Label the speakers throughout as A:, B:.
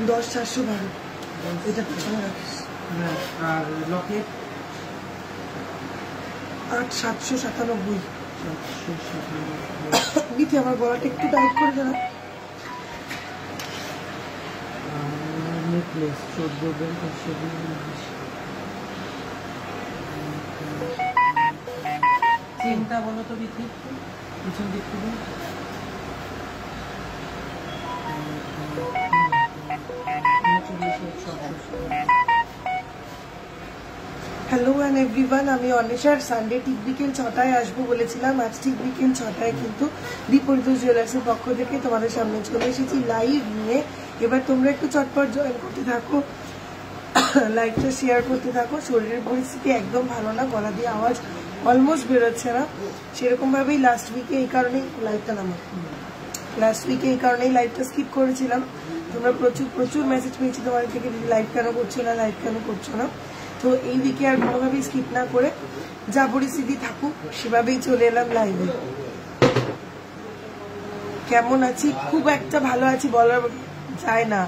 A: 10,412 এটা পিছনে রাখিস।
B: আর লকেট
A: 8,797 দিদি আমার গলাটা একটু টাইট করে দেন।
B: Necklace 14 bell 520। চেনটা বলো তো বিথি, পিছন দিক থেকে।
A: হ্যালো অ্যান্ড এভরিওয়ান, আমি অনিশার সানডে ঠিক বিকেল 6টায় আসবো বলেছিলাম। আজ ঠিক বিকেল 6টায় কিন্তু দীপরিতোষ জুয়েলার্সের পক্ষ থেকে তোমাদের সামনে চলে এসেছি লাইভ নিয়ে। এবার তোমরা একটু চটপট জয়েন করতে থাকো, লাইভটা শেয়ার করতে থাকো। শরীরের পরিস্থিতি একদম ভালো না, গলা দিয়ে আওয়াজ অলমোস্ট বেরোচ্ছে না। সেরকম ভাবেই লাস্ট উইকে এই কারণেই লাইভটা স্কিপ করেছিলাম। তোমরা প্রচুর মেসেজ পেয়েছি তোমাদের থেকে, লাইভ কেন করছো না। তো এই উইকে আর কোনোভাবেই স্কিপ না করে যা পরিস্থিতি থাকুক সেভাবেই চলে এলাম লাইভে। কেমন আছি? খুব একটা ভালো আছি বলার যায় না,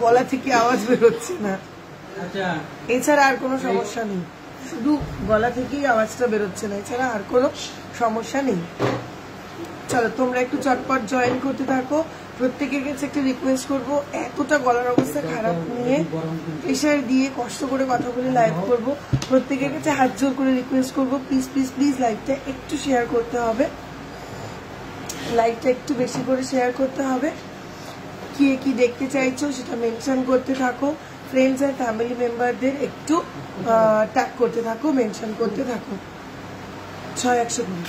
A: গলা থেকে আওয়াজ বেরোচ্ছে না, এছাড়া আর কোনো সমস্যা নেই। শুধু গলা থেকেই আওয়াজটা বেরোচ্ছে না, এছাড়া আর কোনো সমস্যা নেই। চলো তোমরা একটু চটপট জয়েন করতে থাকো। প্রত্যেকের কাছে একটা রিকোয়েস্ট করবো, এতটা গলার অবস্থা খারাপ নিয়ে প্রেশার দিয়ে কষ্ট করে কথা বলে লাইভ করবো। প্রত্যেকের কাছে হাত জোর করে রিকোয়েস্ট করবো, প্লিজ প্লিজ প্লিজ লাইভটা একটু শেয়ার করতে হবে, লাইভটা একটু বেশি করে শেয়ার করতে হবে। কে কি দেখতে চাইছো সেটা মেনশন করতে থাকো। ফ্রেন্ডস আর ফ্যামিলি মেম্বারদের একটু ট্যাগ করতে থাকো, মেনশন করতে থাকো। 6,100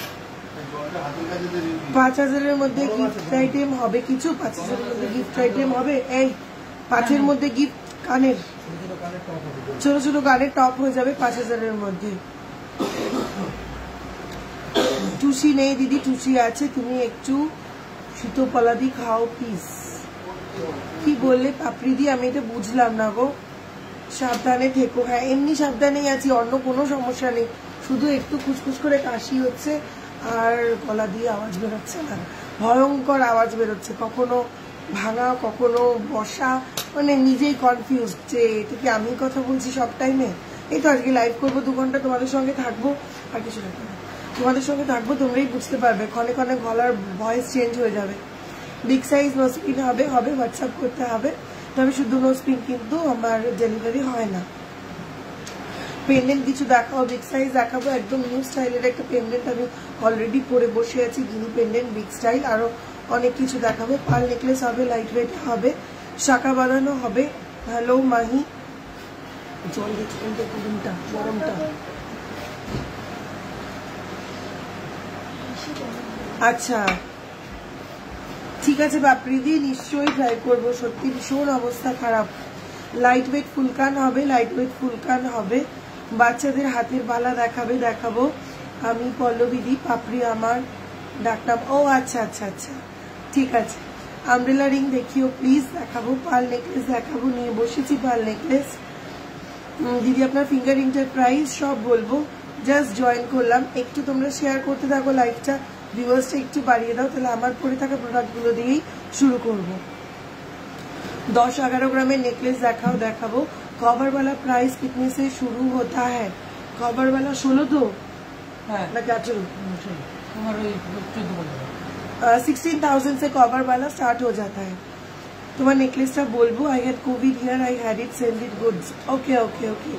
A: 5,000-এর মধ্যে গিফট আইটেম হবে কিছু, 5,000-এর মধ্যে গিফট আইটেম হবে। এই 5-এর মধ্যে গিফট কানের ছোট ছোট কানের টপ হয়ে যাবে 5,000-এর মধ্যে। টুসি নেই দিদি, টুসি আছে, তুমি একটু শীতপলাদি খাও প্লিজ। কি বললে পাপড়ি দি? আমি এটা বুঝলাম না গো। সাবধানে থেকো। হ্যাঁ এমনি সাবধানেই আছি, অন্য কোনো সমস্যা নেই, শুধু একটু খুসখুস করে কাশি হচ্ছে আর গলা দিয়ে আওয়াজ বেরোচ্ছে না, ভয়ঙ্কর আওয়াজ বেরোচ্ছে, কখনো ভাঙা কখনো বসা, মানে নিজেই কনফিউজ যে এটা কি আমি কথা বলছি সব টাইমে। এই তো আজকে লাইভ করবো 2 ঘন্টা, তোমাদের সঙ্গে থাকবো, আর কিছু না, তোমাদের সঙ্গে থাকবো, তোমরাই বুঝতে পারবে। ক্ষণে ক্ষণে গলার ভয়েস চেঞ্জ হয়ে যাবে। বিগ সাইজ নোজপিন হবে হোয়াটসঅ্যাপ করতে হবে, তবে শুধু নোজপিন কিন্তু আমার ডেলিভারি হয় না। পেন্ডেন্ট কিছু দেখাও, বিগ সাইজ দেখাবো, একদম নিউ স্টাইলের একটা পেন্ডেন্ট আমি অলরেডি পরে বসে আছি, গিনি পেন্ডেন্ট বিগ স্টাইল, আরো অনেক কিছু দেখাবো। পার্ল নেকলেস হবে, লাইট ওয়েট হবে, শাখা বাঁধানো হবে। হ্যালো মাহি, জল দিচ্ছি কিন্তু গরমটা। আচ্ছা ঠিক আছে বাপরিদি, নিশ্চয়ই ট্রাই করবো, সত্যি ভীষণ অবস্থা খারাপ। লাইট ওয়েট ফুলকান হবে, বাচ্চাদের হাতের বালা দেখাবো। আমি পল্লবীদি, পাপড়ি আমার ডাকনাম। ও আচ্ছা আচ্ছা আচ্ছা ঠিক আছে। আমব্রেলা রিং দেখিও প্লিজ, দেখাবো। পার্ল নেকলেস দেখাবো, নিয়ে বসেছি পার্ল নেকলেস। দিদি আপনার ফিঙ্গার রিংটার প্রাইস সব বলবো, জাস্ট জয়েন করলাম। একটু তোমরা শেয়ার করতে থাকো লাইভটা, ভিউয়ার্সটা একটু বাড়িয়ে দাও, তাহলে আমার পরে থাকা প্রোডাক্টগুলো দিয়েই শুরু করবো। 10-11 ग्रामेर नेकलेस देखाबो। कवर वाला प्राइस कितने से शुरू होता है? कवर वाला 16 तो ना क्या चलो 16,000 से कवर वाला स्टार्ट हो जाता है। तुम्हार नेकलेसटा बोलबो। I had Covid here, I had it, send it goods. Okay okay okay.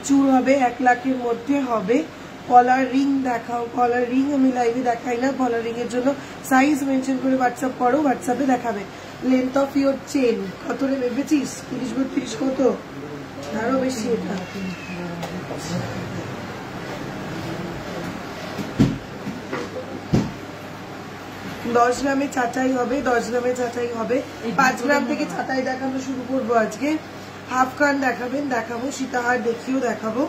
A: चूर হবে 1 লাখের মধ্যে হবে। কলার রিং দেখাও। কলার রিং আমি লাইভে দেখাই না, কলার রিং এর জন্য সাইজ মেনশন করে হোয়াটসঅ্যাপ করো, হোয়াটসঅ্যাপে দেখাবে। লেন্থ অফ ইওর চেন কত রে ভেবেছিস? 30-32 কত? আরো বেশি এটা। 10 গ্রামে চাটাই হবে, 10 গ্রামে চাটাই হবে। 5 গ্রাম থেকে চাটাই দেখানো শুরু করবো আজকে। হাফ কান দেখাবেন, দেখাবো। সীতাহার দেখিও দেখাবো।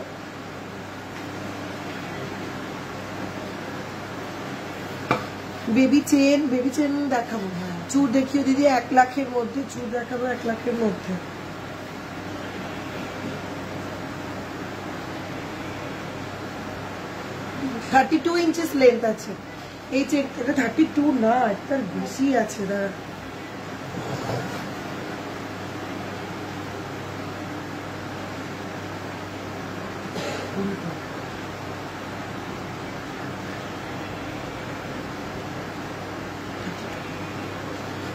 A: বেবি চেন দেখাবো। চুর দেখিও দিদি 1 লাখের মধ্যে, চুর দেখাবো 1 লাখের মধ্যে। $32 ইঞ্চেস লেন্থ আছে এই চেনটা। 32 না, এটার বেশি আছে।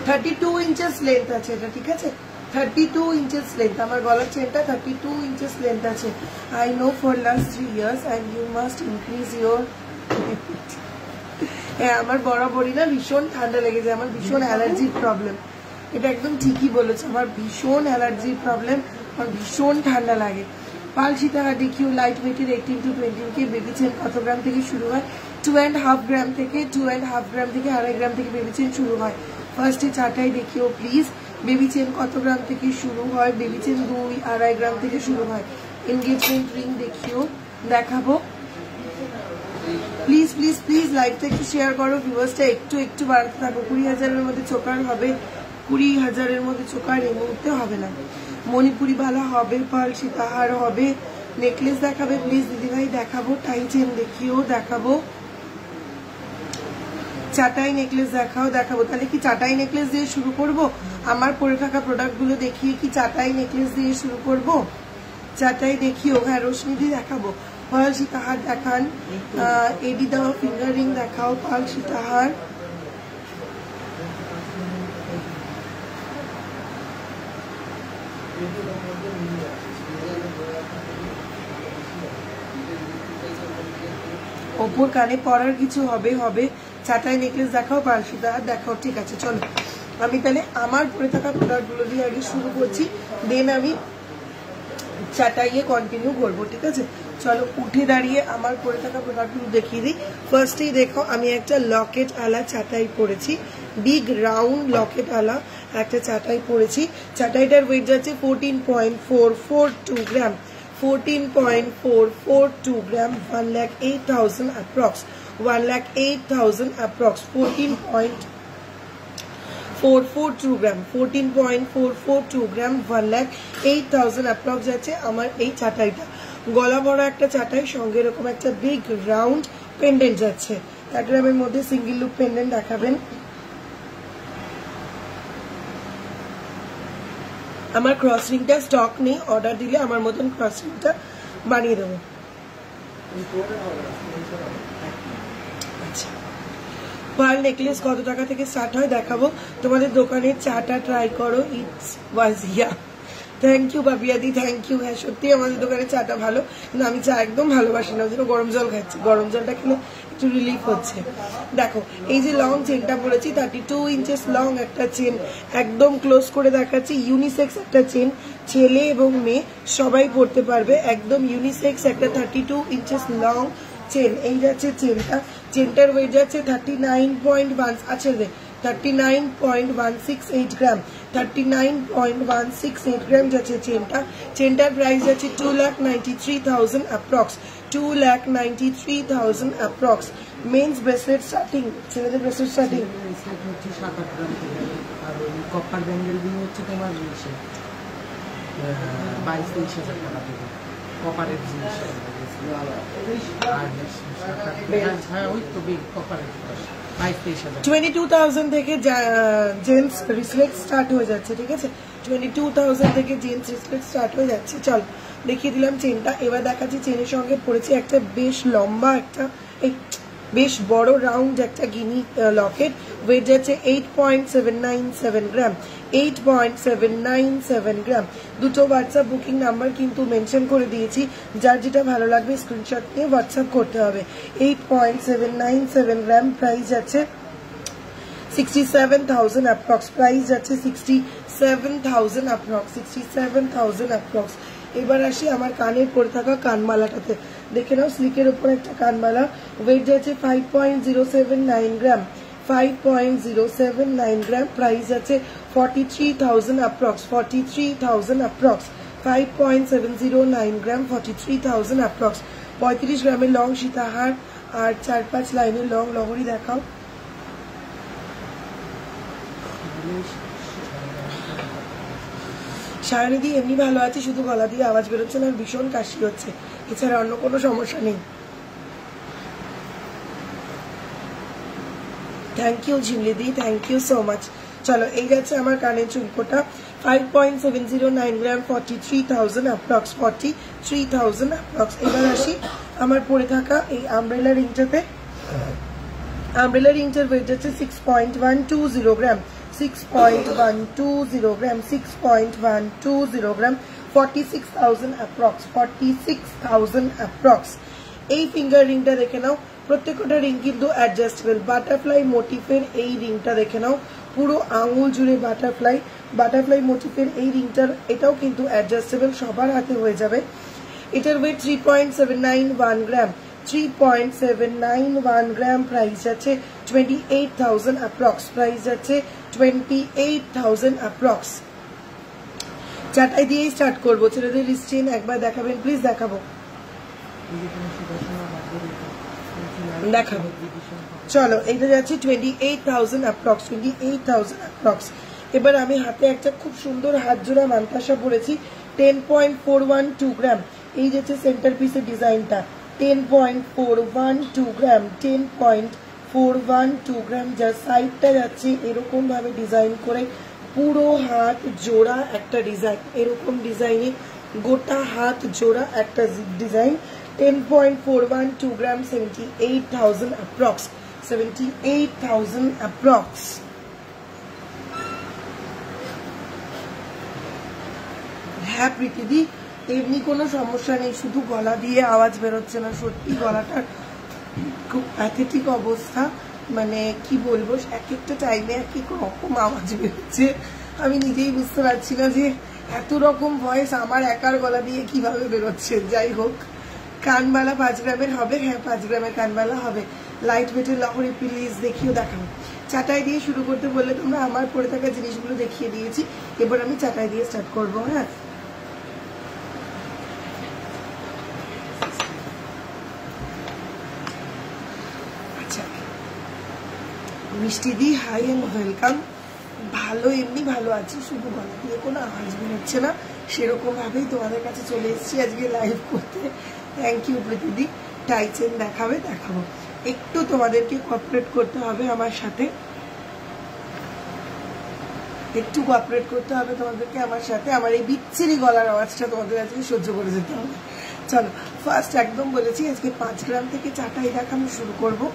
A: 32 ইঞ্চেস লেন্থ আছে এটা, ঠিক আছে? 32 ইঞ্চেস লেন্থ, আমার গলার চেনটা 32 ইঞ্চেস লেন্থ আছে। I know for last 3 years and you must increase your হ্যাঁ, আমার বরাবরই না ভীষণ ঠান্ডা লেগে যায়, আমার ভীষণ অ্যালার্জির প্রবলেম। এটা একদম ঠিকই বলেছে, আমার ভীষণ অ্যালার্জির প্রবলেম, আমার ভীষণ ঠান্ডা লাগে। পাল সীতাহার দেখিও লাইট ওয়েটের 18 to 20 বেবি চেন কত গ্রাম থেকে শুরু হয়? 2.5 গ্রাম থেকে 2.5 গ্রাম থেকে 2.5 গ্রাম থেকে বেবি চেন শুরু হয়। ফার্স্টে চাটাই দেখিও প্লিজ, বেবি চেন কত গ্রাম থেকে শুরু হয়? বেবি চেন 2-2.5 গ্রাম থেকে শুরু হয়। এনগেজমেন্ট রিং দেখিও, দেখাবো প্লিজ প্লিজ প্লিজ। লাইভটা একটু শেয়ার করো, ভিউয়ার্সটা একটু একটু বাড়াতে থাকো। 20,000-এর মধ্যে চোকার হবে, 20,000-এর মধ্যে চোকার এই মুহূর্তে হবে না। মণিপুরি বালা হবে, পাল সীতাহার হবে, নেকলেস দেখাবে প্লিজ দিদিভাই, দেখাবো। টাই চেন দেখিও, দেখাবো। চাটাই নেকলেস দেখাও, দেখাবো। তাহলে কি চাটাই নেকলেস দিয়ে শুরু করব? আমার পরে থাকা প্রোডাক্টগুলো দেখিয়ে কি চাটাই নেকলেস দিয়ে শুরু করব? চাটাই দেখিও, হ্যাঁ রোশনিদি দেখাবো। পাল সীতাহার দেখান, এডি দাও, ফিঙ্গার রিং দেখাও। পাল সীতাহার, ওপর কানে পরার কিছু হবে হবে। চাটাই নেকলেস দেখাও, পাল সীতাহার দেখাও, ঠিক আছে চলো। আমি তাহলে আমার পরে থাকা প্রোডাক্টগুলো দিয়ে আগে শুরু করছি, দেন আমি চাটাইয়ে কন্টিনিউ করবো, ঠিক আছে? চলো উঠে দাঁড়িয়ে আমার পরে থাকা প্রোডাক্টগুলো দেখিয়ে দিই। ফার্স্টেই দেখো, আমি একটা লকেট আলা চাটাই পরেছি, বিগ রাউন্ড লকেট আলা একটা চাটাই পরেছি। চাটাইটার ওয়েট যাচ্ছে 14.442 গ্রাম, 14.442 গ্রাম, 1,08,000 অ্যাপ্রক্স, 1,08,000 অ্যাপ্রক্স, 14.442 গ্রাম, 14.442 গ্রাম, 1,08,000 অ্যাপ্রক্স যাচ্ছে আমার এই চাটাইটা। গলা ভরা একটা চাটাই, সঙ্গে এরকম একটা বিগ রাউন্ড পেন্ডেন্ট যাচ্ছে। 1 গ্রামের মধ্যে সিঙ্গেল লুপ পেন্ডেন্ট দেখাবেন। আমার ক্রস রিংটা স্টক নেই, অর্ডার দিলে আমার মতন ক্রস রিংটা বানিয়ে দেবো। আচ্ছা, পার্ল নেকলেস কত টাকা থেকে স্টার্ট হয় দেখাবো। তোমাদের দোকানের চাটা ট্রাই করো, ইটস ওয়াজিয়া। থ্যাংক ইউ বাবিয়াদি, থ্যাংক ইউ। হ্যাঁ সত্যি আমাদের দোকানের চাটা ভালো, কিন্তু আমি চা একদম ভালোবাসি না, ওই জন্য গরম জল খাচ্ছি। গরম জলটা খেলে একটু রিলিফ হচ্ছে। দেখো এই যে লং চেনটা পড়েছি, 32 ইঞ্চেস লং একটা চেন, একদম ক্লোজ করে দেখাচ্ছি। ইউনিসেক্স একটা চেন, ছেলে এবং মেয়ে সবাই পড়তে পারবে, একদম ইউনিসেক্স একটা 32 ইঞ্চেস লং চেন। এই যাচ্ছে চেনটা, চেনটার ওয়েট যাচ্ছে 39.1, আছে রে 39.168 গ্রাম, 39.168 গ্রাম যাচ্ছে চেনটা। চেনটার প্রাইস যাচ্ছে 2,93,000 approx, 2,93,000 approx. Men's bracelet starting, ছেলেদের ব্রেসলেট স্টার্টিং
B: 7-8 গ্রাম থেকে, আর কপার ব্যাঙ্গেল দিয়ে হচ্ছে তোমার 22-23,000 টাকা থেকে কপারের জিনিস। হ্যাঁ ওই তো বিগ কপারের
A: 22,000 থেকে জেন্টস রিসলেট স্টার্ট হয়ে যাচ্ছে, ঠিক আছে? 22,000 থেকে জেন্টস রিসলেট স্টার্ট হয়ে যাচ্ছে। চল দেখিয়ে দিলাম চেনটা। এবার দেখাচ্ছি চেনের সঙ্গে পড়েছি একটা বেশ লম্বা একটা বেশ বড় রাউন্ড একটা গিনি লকেট, ওয়েট যাচ্ছে 8.797 গ্রাম, 8.797 গ্রাম। দুটো হোয়াটসঅ্যাপ বুকিং নাম্বার কিন্তু মেনশন করে দিয়েছি, যার যেটা ভালো লাগবে স্ক্রিনশট নিয়ে হোয়াটসঅ্যাপ করতে হবে। 8.797 গ্রাম, প্রাইস যাচ্ছে 67,000 অ্যাপ্রক্স, প্রাইস যাচ্ছে 67,000 অ্যাপ্রক্স, 67,000 অ্যাপ্রক্স। এবার আসি আমার কানের পরে থাকা কানমালাটাতে, দেখে নাও স্লিকের উপর একটা কানমালা, ওয়েট যাচ্ছে 5.079 গ্রাম, 5.079 গ্রাম, প্রাইস যাচ্ছে 43,000 অ্যাপ্রক্স, 43,000 অ্যাপ্রক্স, 5.709 গ্রাম, 43,000 অ্যাপ্রক্স। 35 গ্রামের লং সীতাহার আর 4-5 লাইনের লং লহরি দেখাও। সায়নিধি এমনি ভালো আছে, শুধু গলা দিয়ে আওয়াজ বেরোচ্ছে না, ভীষণ কাশি হচ্ছে, এছাড়া অন্য কোনো সমস্যা নেই। থ্যাংক ইউ ঝিমলিদি, থ্যাংক ইউ সো মাচ। চলো এই যাচ্ছে আমার কানের ঝুমকোটা 5.709 গ্রাম 43,000 অ্যাপ্রক্স 43,000 অ্যাপ্রক্স। এবার আসি আমার পরে থাকা এই আমব্রেলা রিংটাতে। আমব্রেলা রিংটার ওয়েট যাচ্ছে 6.120 গ্রাম 6.120 গ্রাম 6.120 গ্রাম 46,000 অ্যাপ্রক্স 46,000 অ্যাপ্রক্স। এই ফিঙ্গার রিংটা দেখে নাও, প্রত্যেকটা রিং কিন্তু অ্যাডজাস্টেবল। বাটারফ্লাই মোটিফের এই রিংটা দেখে নাও, পুরো আঙুল জুড়ে বাটারফ্লাই মোটিফের এই রিংটার এটাও কিন্তু অ্যাডজাস্টেবল, সবার হাতে হয়ে যাবে। এটার ওয়েট 3.791 গ্রাম 3.791 গ্রাম। প্রাইস আছে 28,000 অ্যাপ্রক্স। প্রাইস আছে 28,000 অ্যাপ্রক্স। চাটাই দিয়েই স্টার্ট করবো। ছেলেদের রিস্টেন একবার দেখাবেন প্লিজ? দেখাবো। চলো এইটা যাচ্ছে 28,000 অ্যাপ্রক্স 28,000 অ্যাপ্রক্স। এবার আমি হাতে একটা খুব সুন্দর হাত জোড়া মান্তাসা পরেছি 10.412 গ্রাম। এই যাচ্ছে সেন্টার পিসের ডিজাইনটা 10.412 গ্রাম 10.412 গ্রাম। যার সাইডটা যাচ্ছে এরকম ভাবে ডিজাইন করে পুরো হাত জোড়া একটা ডিজাইন, এরকম ডিজাইনে গোটা হাত জোড়া একটা ডিজাইন 10.412 গ্রাম 78,000 অ্যাপ্রক্স 78,000 অ্যাপ্রক্স। হ্যাঁ প্রীতিদি, এমনি কোনো সমস্যা নেই, শুধু গলা দিয়ে আওয়াজ বেরোচ্ছে না। সত্যি গলাটার খুব প্যাথেটিক অবস্থা, মানে কি বলবো, এক একটা টাইমে এক এক রকম আওয়াজ বেরোচ্ছে। আমি নিজেই বুঝতে পারছি না যে এত রকম ভয়েস আমার একার গলা দিয়ে কিভাবে বেরোচ্ছে। যাই হোক, কানবালা 5 গ্রামের হবে। হ্যাঁ 5 গ্রামের কানবালা হবে। লাইট ওয়েটের লহরি প্লিজ দেখিও দেখাবো। চাটাই দিয়ে শুরু করতে বললে তোমরা আমার পরে থাকা জিনিসগুলো দেখিয়ে দিয়েছি, এবার আমি চাটাই দিয়ে স্টার্ট করবো। হ্যাঁ আচ্ছা, মিষ্টি দি হাই এন্ড ওয়েলকাম। ভালো, এমনি ভালো আছি, শুধু গলা দিয়ে কোনো আওয়াজ বেরোচ্ছে না, সেরকম ভাবেই তোমাদের কাছে চলে এসেছি আজকে লাইভ করতে। Thank you প্রীতিদি। টাইচেন দেখাবো। একটু তোমাদেরকে কোঅপারেট করতে হবে আমার সাথে, একটু কোঅপারেট করতে হবে তোমাদেরকে আমার সাথে। আমার এই বিচ্ছিরি গলার আওয়াজটা তোমাদের আজকে সহ্য করে যেতে হবে। চলো ফার্স্ট একদম বলেছি আজকে 5 গ্রাম থেকে চাটাই দেখানো শুরু করবো।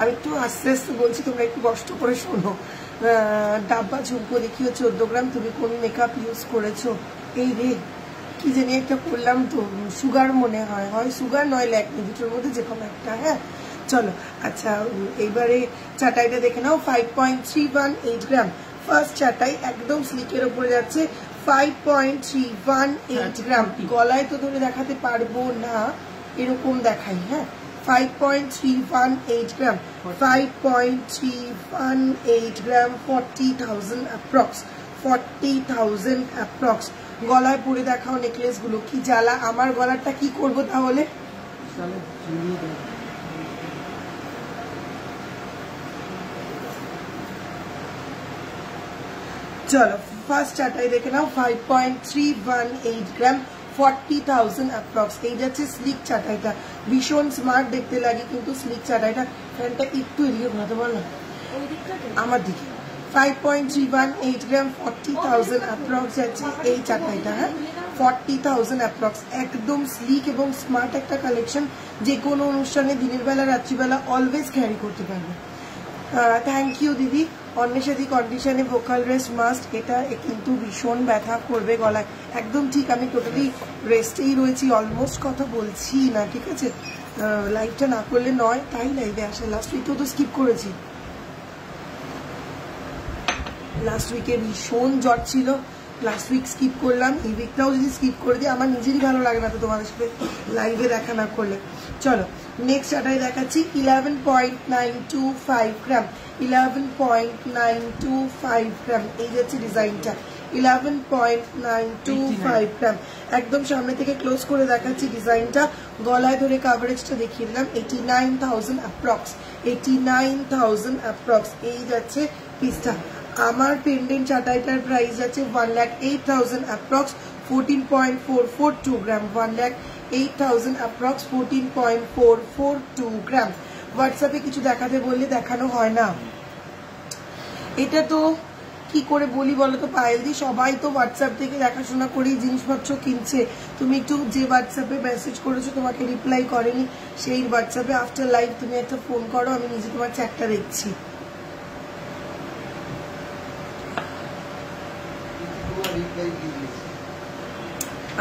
A: আমি একটু আস্তে আস্তে বলছি, তোমরা একটু কষ্ট করে শোনো। ডাব্বা ঝুমকো দেখিও 14 গ্রাম। তুমি কোন মেকআপ ইউজ করেছো? এই রে কি জানি একটা করলাম তো, সুগার মনে হয়, সুগার নয় ল্যাকমি, দুটোর মধ্যে যে কোনো একটা। হ্যাঁ চলো আচ্ছা, এইবারে চাটাইটা দেখে নাও 5.318 গ্রাম। ফার্স্ট চাটাই একদম স্লিকের ওপরে যাচ্ছে 5.318 গ্রাম। গলায় তো ধরে দেখাতে পারবো না, এরকম দেখাই। হ্যাঁ 5.318 গ্রাম 5.318 গ্রাম 40,000 অ্যাপ্রক্স 40,000 অ্যাপ্রক্স। গলায় পরে দেখাও নেকলেস গুলো, কি জ্বালা। আমার গলাটা কি করব তাহলে? চলো ফার্স্ট চাটাই দেখে নাও 5.318 গ্রাম 40,000 অ্যাপ্রক্স। এই যাচ্ছে স্লিক চাটাইটা, ভীষণ স্মার্ট দেখতে লাগে কিন্তু স্লিক চাটাইটা। ফ্যানটা একটু এদিকে ঘোরাতে বল না আমার দিকে। 5.318 গ্রাম 40,000 অ্যাপ্রক্স যাচ্ছে এই চাটাইটা। হ্যাঁ 40,000 অ্যাপ্রক্স। একদম স্লিক এবং স্মার্ট একটা কালেকশন, যে কোনো অনুষ্ঠানে দিনের বেলা রাত্রিবেলা অলওয়েজ ক্যারি করতে পারবে। থ্যাংক ইউ দিদি। অন্বেষাদি কন্ডিশনে ভোকাল রেস্ট মাস্ট। এটা কিন্তু ভীষণ ব্যথা করবে গলায়। একদম ঠিক, আমি টোটালি রেস্টেই রয়েছি, অলমোস্ট কথা বলছি না, ঠিক আছে? লাইভটা না করলে নয়, তাই লাইভে আসা। লাস্ট উইকেও তো স্কিপ করেছি, লাস্ট উইকে ভীষণ জ্বর ছিল, লাস্ট উইক স্কিপ করলাম। এই উইকটাও যদি স্কিপ করে দিই আমার নিজেরই ভালো লাগে না তো তোমাদের সাথে লাইভে দেখা না করলে। চলো নেক্সট চাটাই দেখাচ্ছি 11.925 গ্রাম 11.925 গ্রাম। এই যাচ্ছে ডিজাইনটা 11.925 গ্রাম। একদম সামনে থেকে ক্লোজ করে দেখাচ্ছি ডিজাইনটা। গলায় ধরে কাভারেজটা দেখিয়ে দিলাম 89,000 অ্যাপ্রক্স 89,000 অ্যাপ্রক্স। এই যাচ্ছে পিসটা। আমার পেন্ডেন্ট চাটাইটার প্রাইস যাচ্ছে 1,08,000 অ্যাপ্রক্স 14.442 গ্রাম 1,08,000 অ্যাপ্রক্স 14.442 গ্রাম। হোয়াটসঅ্যাপে কিছু দেখাতে বললে দেখানো হয় না। এটা তো কি করে বলি বলো তো পায়েল দি, সবাই তো হোয়াটসঅ্যাপ থেকে দেখাশোনা করেই জিনিসপত্র কিনছে। তুমি একটু যে হোয়াটসঅ্যাপে মেসেজ করেছো তোমাকে রিপ্লাই করেনি, সেই হোয়াটসঅ্যাপে আফটার লাইভ তুমি একটা ফোন করো, আমি নিজে তোমার চ্যাটটা দেখছি।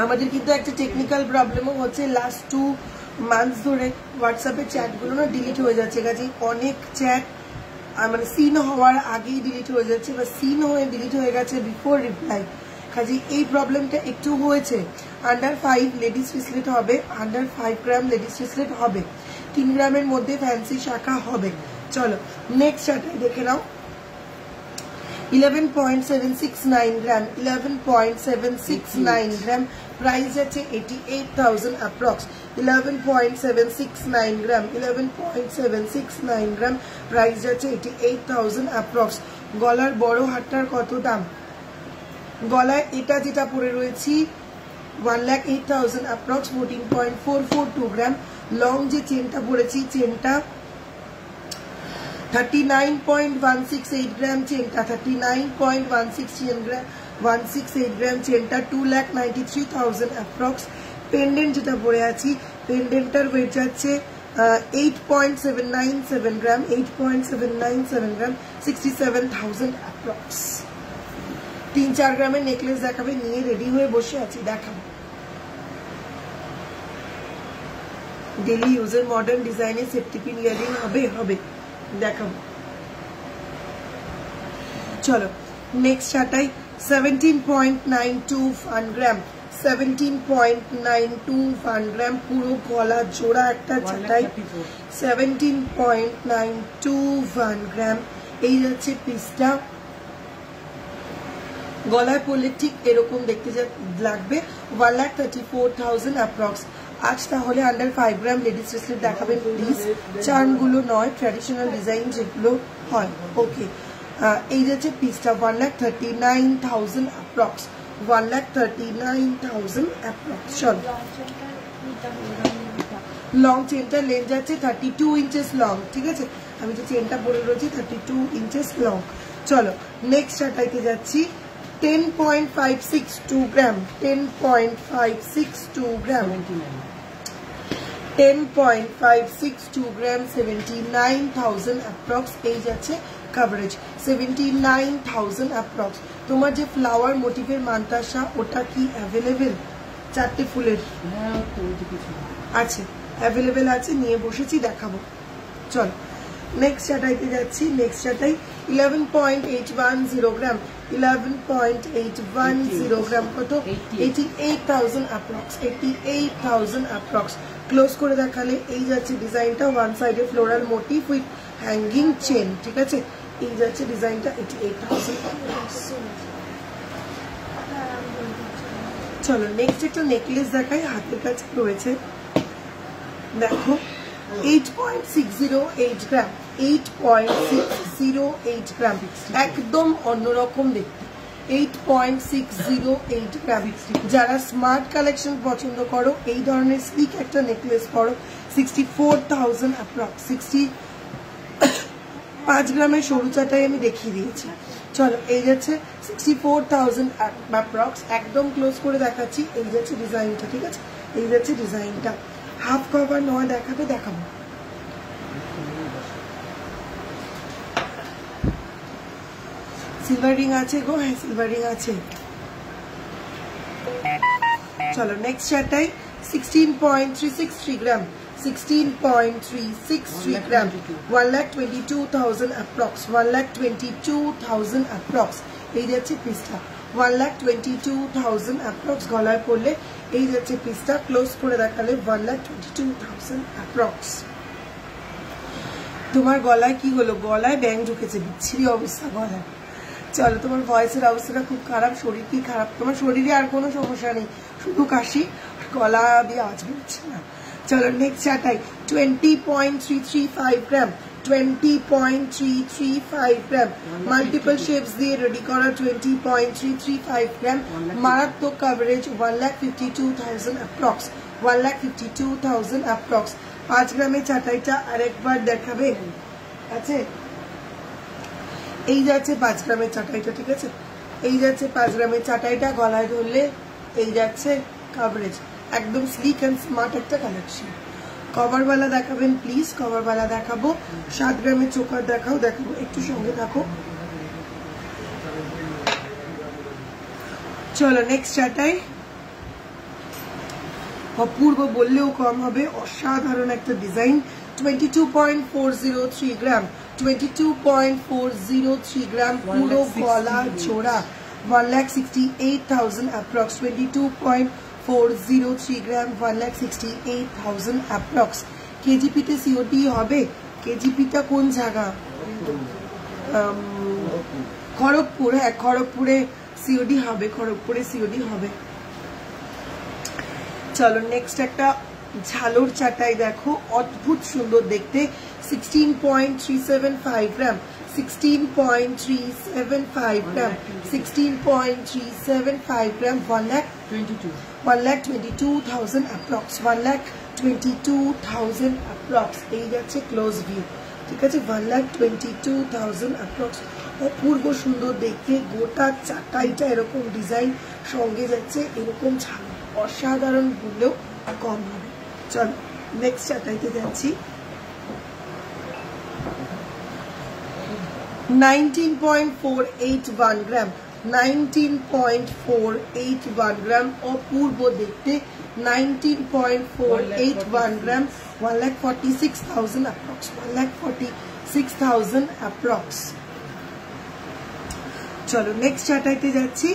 A: আমাদের কিন্তু একটা টেকনিক্যাল প্রবলেমও হচ্ছে, লাস্ট 2 মান্থস ধরে হোয়াটসঅ্যাপের চ্যাটগুলো না ডিলিট হয়ে যাচ্ছে। কাজে অনেক চ্যাট মানে সিন হওয়ার আগেই ডিলিট হয়ে যাচ্ছে, বা সিন হয়ে ডিলিট হয়ে গেছে বিফোর রিপ্লাই। কাজে এই প্রবলেমটা একটু হয়েছে। আন্ডার 5 লেডিস ব্রেসলেট হবে, আন্ডার 5 গ্রাম লেডিস ব্রেসলেট হবে, 3 গ্রামের মধ্যে ফ্যান্সি শাখা হবে। চলো নেক্সট চার্টে দেখে নাও। 11.769 গ্রাম, 11.769 গ্রাম, প্রাইস আছে 88,000 অ্যাপ্রক্স। 11.769 গ্রাম, 11.769 গ্রাম, প্রাইস আছে 88,000 অ্যাপ্রক্স। গলার বড় হারটার কত দাম? গলায় এটা যেটা পরে রয়েছি 1,08,000 অ্যাপ্রক্স, 14.442 গ্রাম। লং যে চেনটা পরেছি, চেনটা 39.168 গ্রাম, চেনটা 39.168 গ্রাম, চেনটা 2,93,000 অ্যাপ্রক্স। পেন্ডেন্ট যেটা পরে আছি, পেন্ডেন্টটার ওয়েট যাচ্ছে 8.797 গ্রাম, 8.797 গ্রাম, 67,000 অ্যাপ্রক্স। 3-4 গ্রামের নেকলেস দেখাবে, নিয়ে রেডি হয়ে বসে আছি, দেখাবো। ডেলি ইউজের মডার্ন ডিজাইনের সেফটি পিন ইয়ারিং হবে, দেখাবো। চলো নেক্সট চাটাই 17.92 গ্রাম, 17.92 গ্রাম, পুরো গলা জোড়া একটা চাটাই, 17.92 গ্রাম। এই যাচ্ছে পিসটা, গলায় পরলে ঠিক এরকম দেখতে লাগবে, 1,34,000 অ্যাপ্রক্স। আজ তাহলে আন্ডার 5 গ্রাম লেডিস ব্রেসলেট দেখাবেন প্লিজ, চার্মগুলো নয়, ট্র্যাডিশনাল ডিজাইন যেগুলো হয়। ওকে, এই যাচ্ছে পিসটা, 1,39,000 অ্যাপ্রক্স, 1,39,000 অ্যাপ্রক্স। চলো লং চেনটা লেন্থ যাচ্ছে 32 ইঞ্চেস লং, ঠিক আছে, আমি যে চেনটা পরে রয়েছি 32 ইঞ্চেস লং। চলো নেক্সট চাটাইতে যাচ্ছি, 10.562 গ্রাম, 10.562 গ্রাম, 10.562 গ্রাম, 79,000 অ্যাপ্রক্স। এই যাচ্ছে কভারেজ, 79,000 অ্যাপ্রক্স। তোমার যে ফ্লাওয়ার মোটিভের মান্তাসা, ওটা কি অ্যাভেলেবেল? 4টে ফুলের আছে, অ্যাভেলেবেল আছে, নিয়ে বসেছি, দেখাবো। চল নেক্সট চাটাইতে যাচ্ছি। নেক্সট চাটাই 11.810 গ্রাম, 11.810 গ্রাম, কত? 88,000 অ্যাপ্রক্স, 88,000 অ্যাপ্রক্স। ক্লোজ করে দেখালে এই যাচ্ছে ডিজাইনটা, ওয়ান সাইডে floral motif with hanging chain, ঠিক আছে, এই যাচ্ছে ডিজাইনটা, 88,000 অ্যাপ্রক্স। চলো নেক্সট একটা নেকলেস দেখাই, হাতের কাছে রয়েছে, দেখো 8.608 গ্রাম, 8.608 গ্রাম, একদম অন্যরকম দেখতে, 8.608 গ্রাম। যারা স্মার্ট কালেকশন পছন্দ করো, এই ধরনের স্লিক একটা নেকলেস করো, 64,000 অ্যাপ্রক্স। 65 গ্রামের সরু চাটাই আমি দেখিয়ে দিয়েছি। চলো এই যাচ্ছে 64,000 অ্যাপ্রক্স, একদম ক্লোজ করে দেখাচ্ছি, এই যাচ্ছে ডিজাইনটা, ঠিক আছে, এই যাচ্ছে ডিজাইনটা। হাফ কভার নয় দেখাবে, দেখাবো। সিলভার রিং আছে গো, হ্যাঁ সিলভার রিং আছে। চলো নেক্সট চারটাই 16.363 গ্রাম, 16.363 গ্রাম, 1,22,000 অ্যাপ্রক্স, 1,22,000 অ্যাপ্রক্স। এই যাচ্ছে পিসটা, 1,22,000 অ্যাপ্রক্স। গলায় পড়লে এই যাচ্ছে পিসটা, ক্লোজ করে দেখালে 1,22,000 অ্যাপ্রক্স। তোমার গলায় কি হলো? গলায় ব্যাং ঢুকেছে, বিচ্ছিরি অবস্থা গলায়। চলো তোমার ভয়েসের অবস্থাটা খুব খারাপ, শরীর কি খারাপ? তোমার শরীরে আর কোনো সমস্যা নেই, শুধু কাশি, গলা দিয়ে আওয়াজ বেরোচ্ছে না। চলো নেক্সট চাটাই 20.335 গ্রাম, 20.335 গ্রাম, মাল্টিপল শেপস দিয়ে রেডি করা 20.335 গ্রাম, মারাত্মক কভারেজ, 1,52,000 অ্যাপ্রক্স, 1,52,000 অ্যাপ্রক্স। 5 গ্রামের চাটাইটা আরেকবার দেখাবে, আছে এই যাচ্ছে 5 গ্রামের চাটাইটা, ঠিক আছে, এই যাচ্ছে 5 গ্রামের চাটাইটা, গলায় ধরলে এই যাচ্ছে কভারেজ, একদম স্লিক অ্যান্ড স্মার্ট একটা কালেকশন। কভারওয়ালা দেখাবেন প্লিজ, কভারওয়ালা দেখাবো। 7 গ্রামের চোকার দেখাবো, একটু সঙ্গে থাকো। চলো নেক্সট চাটাই, অপূর্ব বললেও কম হবে, অসাধারণ একটা ডিজাইন। 22.403 গ্রাম, 22.403 গ্রাম, পুরো গলা জোড়া, 1,68,000 অ্যাপ্রক্স। 22.403 গ্রাম, 1,68,000 অ্যাপ্রক্স। কেজিপিতে সিওডি হবে। কেজিপিটা কোন জায়গা? খড়গপুর। হ্যাঁ, খড়গপুরে সিওডি হবে, খড়গপুরে সিওডি হবে। চলো নেক্সট একটা ঝালর চাটাই দেখো, অদ্ভুত সুন্দর দেখতে। 16.375 গ্রাম, 16.375 গ্রাম, 16.375 গ্রাম, 1,22,000 অ্যাপ্রক্স, 1,22,000 অ্যাপ্রক্স। এই যাচ্ছে ক্লোজ ভিউ, ঠিক আছে, 1,22,000 অ্যাপ্রক্স। অপূর্ব সুন্দর দেখতে, গোটা চাটাইটা এরকম ডিজাইন, সঙ্গে যাচ্ছে এরকম ঝাল, অসাধারণ বললেও কম হবে। চলো নেক্সট চাটাইতে যাচ্ছি। 19.481 গ্রাম, 19.481 গ্রাম, অপূর্ব দেখতে, 19.481 গ্রাম, 1,46,000 অ্যাপ্রক্স, 1,46,000 অ্যাপ্রক্স। চলো নেক্সট চাটাইতে যাচ্ছি।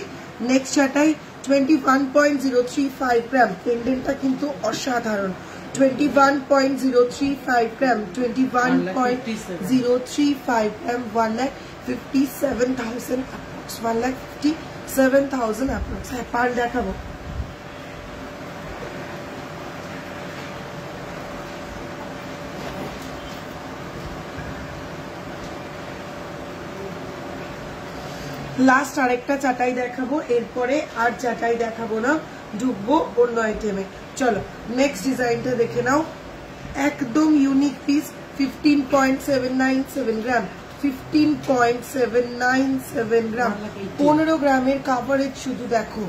A: নেক্সট চাটাই 21.035 গ্রাম, পেন্ডেন্টটা কিন্তু অসাধারণ। 21.035 গ্রাম, 21.035 গ্রাম, 1,57,000 অ্যাপ্রক্স, 1,57,000 অ্যাপ্রক্স। হ্যাঁ, পার দেখাবো। লাস্ট আরেকটা চাটাই দেখাবো, এরপরে আর চাটাই দেখাবো না, ঢুকবো অন্য আইটেমে। চলো নেক্সট ডিজাইনটা দেখে নাও, একদম ইউনিক পিস। 15.797 গ্রাম, 15.797 গ্রাম, 15 গ্রামের কাভারেজ শুধু দেখো।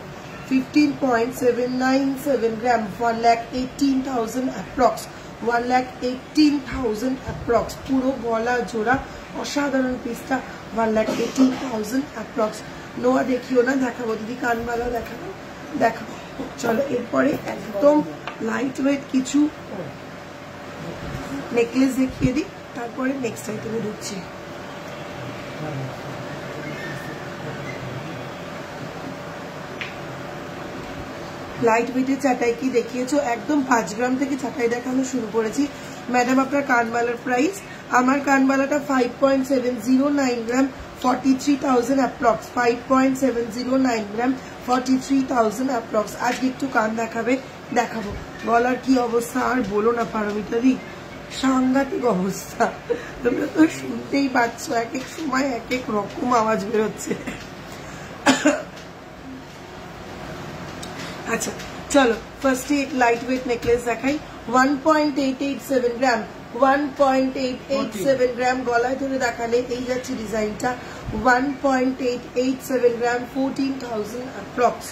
A: 15.797 গ্রাম, 1,18,000 অ্যাপ্রক্স, 1,18,000 অ্যাপ্রক্স। পুরো গলা জোড়া, অসাধারণ পিসটা, 1,18,000 অ্যাপ্রক্স। নোয়া দেখিও না, দেখাবো দিদি, কানবালা দেখাবো, দেখাবো। চলো এরপরে একদম লাইট ওয়েট কিছু নেকলেস দেখিয়ে দিই, তারপরে নেক্সট আইটেমে ঢুকছি। লাইট ওয়েটের চাটাই কি দেখিয়েছো, একদম 5 গ্রাম থেকে চাটাই দেখানো শুরু করেছি। ম্যাডাম আপনার কানবালার প্রাইস? আমার কানবালাটা 5.709 গ্রাম, 43,000 অ্যাপ্রক্স, 5.709 গ্রাম, 43,000 অ্যাপ্রক্স। আজকে একটু কান দেখাবে, দেখাবো। গলার কি অবস্থা আর বলো না পারমিতা দি, সাংঘাতিক অবস্থা, তোমরা তো শুনতেই পাচ্ছ, এক এক সময় এক এক রকম আওয়াজ বেরোচ্ছে। আচ্ছা চলো ফার্স্টে লাইট ওয়েট নেকলেস দেখাই। 1.887 গ্রাম, 1.887 গ্রাম, গলায় ধরে দেখালে এই যাচ্ছে ডিজাইনটা। 1.887 গ্রাম, 14,000 অ্যাপ্রক্স,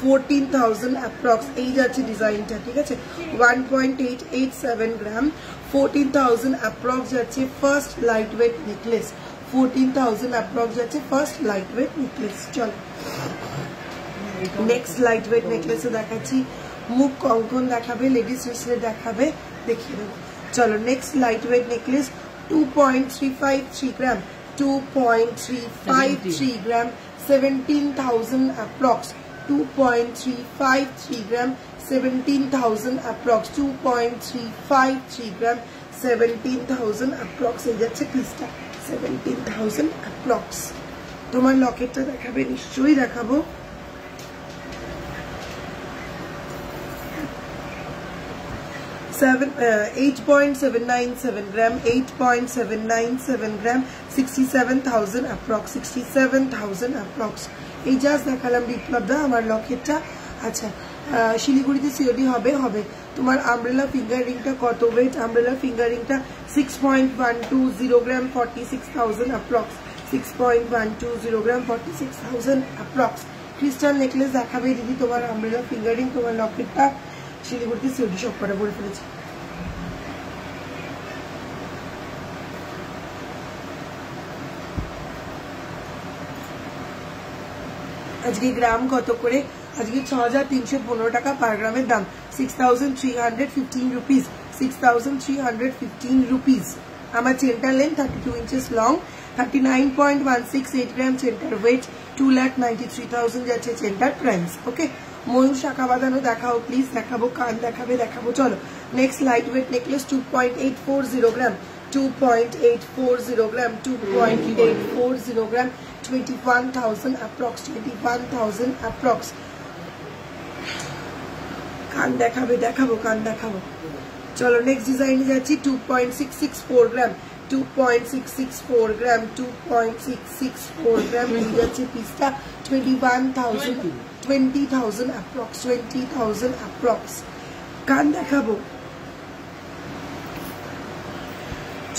A: 14,000 অ্যাপ্রক্স, এই যাচ্ছে ডিজাইনটা, ঠিক আছে। 1.887 গ্রাম, 14,000 অ্যাপ্রক্স যাচ্ছে first light weight necklace, 14,000 approx যাচ্ছে ফার্স্ট লাইট ওয়েট নেকলেস। চলো নেক্সট লাইট ওয়েট নেকলেসে দেখাচ্ছি, মুখ কঙ্কন দেখাবে, লেডিস ব্রেসলেট দেখাবে, দেখিয়ে দেবো। চলো নেক্সট লাইট ওয়েট নেকলেস, 2.353 গ্রাম, 2.353 গ্রাম, 17,000 অ্যাপ্রক্স, 2.353 গ্রাম, 17,000 অ্যাপ্রক্স, 2.353 গ্রাম, 17,000 অ্যাপ্রক্স, এই যাচ্ছে পিসটা, 17,000 অ্যাপ্রক্স। তোমার লকেটটা দেখাবে? নিশ্চয়ই দেখাবো। 8.797 গ্রাম, 8.797 গ্রাম, 67,000 অ্যাপ্রক্স, 67,000 অ্যাপ্রক্স। এই জাস্ট দেখালাম বিপ্লব দা আমার লকেটটা। আচ্ছা শিলিগুড়িতে সিওডি হবে? হবে। তোমার আমব্রেলা ফিঙ্গার রিংটা কত ওয়েট? আমব্রেলা ফিঙ্গার রিংটা 6.120 গ্রাম, 46,000 অ্যাপ্রক্স, 6.120 গ্রাম, 46,000 অ্যাপ্রক্স। ক্রিস্টাল নেকলেস দেখাবে দিদি তোমার, আমব্রেলা ফিঙ্গারিং, তোমার লকেটটা শিলিগুড়িতে সিউডি সব কটা বলে ফেলেছি। আজকে গ্রাম কত করে? আজকে 6,315 টাকা পার গ্রামের দাম, 6,315 রুপিস, 6,315 রুপিস। আমার চেনটার লেন্থ 32 ইঞ্চেস লং, 39.168 গ্রাম চেনটার ওয়েট, 2,93,000 যাচ্ছে চেনটার প্রাইস। ওকে, ময়ূর শাখা বাঁধানো দেখাও প্লিজ, দেখাবো কান দেখাবে, দেখাবো। চলো নেক্সট লাইট ওয়েট নেকলেস 2.840 গ্রাম, 2.840 গ্রাম, 2.840 গ্রাম, 21,000 approx, 21,000 approx। কান দেখাবে, দেখাবো কান দেখাবো। চলো নেক্সট ডিজাইনে যাচ্ছি 2.664 গ্রাম, 2.664 গ্রাম, 2.664 গ্রাম হয়ে যাচ্ছে পিসটা, 21,000, 20,000 approx, 20,000 approx। কান দেখাবো।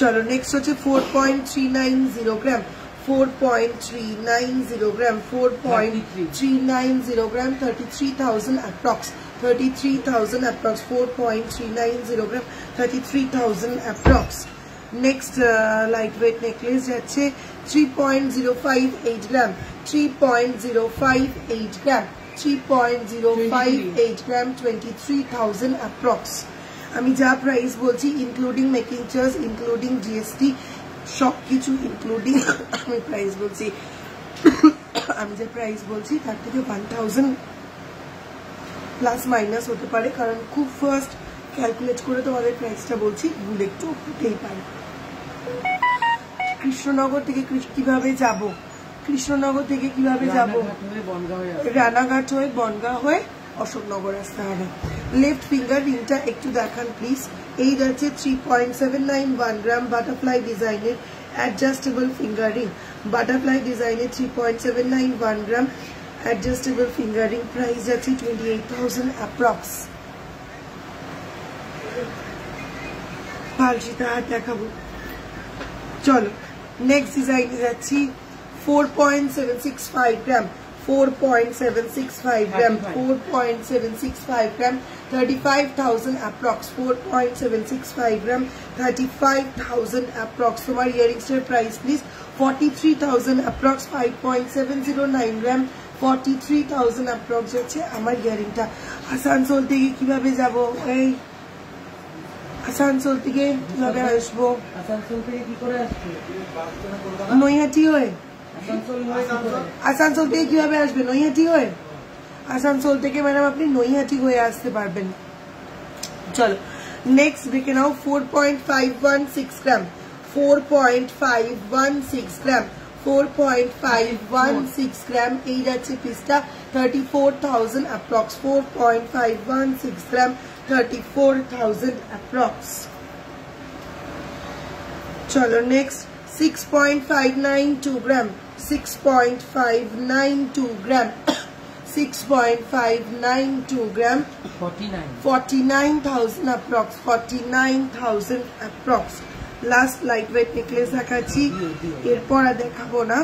A: চলো নেক্সট হচ্ছে 4.390 গ্রাম, 4.390 গ্রাম, 4.390 গ্রাম, 33,000 approx, 33,000 approx, 4.390 গ্রাম, 33,000 approx। Next light weight necklace যাচ্ছে 3.058 গ্রাম, 3.058 গ্রাম, 3.058 গ্রাম, 23,000 approx। আমি যা প্রাইস বলছি including making charge, including GST, সবকিছু ইনক্লুডিং আমি প্রাইস বলছি। আমি যে প্রাইস বলছি তার থেকে 1,000 প্লাস মাইনাস হতে পারে, কারণ খুব ফার্স্ট ক্যালকুলেট করে তোমাদের প্রাইসটা বলছি, ভুল একটু হতেই পারে। কৃষ্ণনগর থেকে কিভাবে যাব? কৃষ্ণনগর থেকে কিভাবে যাব? রানাঘাট হয়ে বনগাঁ হয়ে অশোকনগর আসতে হবে। লেফট ফিঙ্গার রিংটা একটু দেখান প্লিজ। এই যাচ্ছে 3.791 গ্রাম বাটারফ্লাই ডিজাইনের অ্যাডজাস্টেবল ফিঙ্গার রিং, বাটারফ্লাই ডিজাইনের 3.791 গ্রাম অ্যাডজাস্টেবল ফিঙ্গার রিং, প্রাইস যাচ্ছে 28,000 অ্যাপ্রক্স। পালসিতা হাত দেখাবো। চলো নেক্সট ডিজাইনে যাচ্ছি 4.765 গ্রাম, 4.765 গ্রাম, 4.765 গ্রাম, 35,000 approx, 4.765 গ্রাম, 35,000 approx। তোমার ইয়ারিংসের price please 43,000 approx, 5.709 gram, 43,000 approx হচ্ছে আমার ইয়ারিংটা। আসানসোল থেকে কিভাবে যাব? এই আসানসোল থেকে কিভাবে আসবো?
B: আসানসোল থেকে কি করে আসবে?
A: নৈহাটি হয়ে। আসানসোল থেকে কিভাবে আসবে? নৈহাটি হয়ে। আসানসোল থেকে ম্যাডাম আপনি নৈহাটি হয়ে আসতে পারবেন। চলো নেক্সট দেখে নাও 4.516 গ্রাম, 4.516 গ্রাম, 4.516 গ্রাম, এই যাচ্ছে পিসটা 34,000 approx, 4.516 গ্রাম, 34,000 approx। চলো নেক্সট 6.592 গ্রাম, 6.592 গ্রাম, 6.592 গ্রাম, 49,000 approx, 49,000 approx। Last light weight necklace দেখাচ্ছি, এরপর আর দেখাবো না।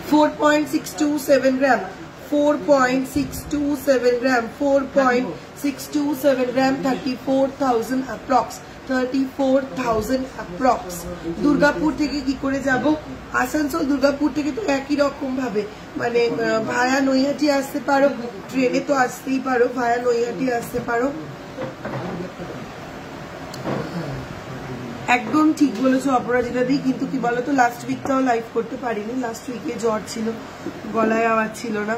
A: 4.627 গ্রাম, 4.627 গ্রাম, 4.627 গ্রাম, 34,000 approx, 34,000 approx। দুর্গাপুর থেকে কি করে যাব? আসানসোল দুর্গাপুর থেকে তো একই রকম ভাবে, মানে ভায়া নৈহাটি আসতে পারো, ট্রেনে তো আসতেই পারো, ভায়া নৈহাটি আসতে পারো। একদম ঠিক বলেছো অপরাজিতা দি, কিন্তু কি বলতো লাস্ট উইকটাও লাইভ করতে পারিনি, লাস্ট উইকে জ্বর ছিল, গলায় আওয়াজ ছিল না।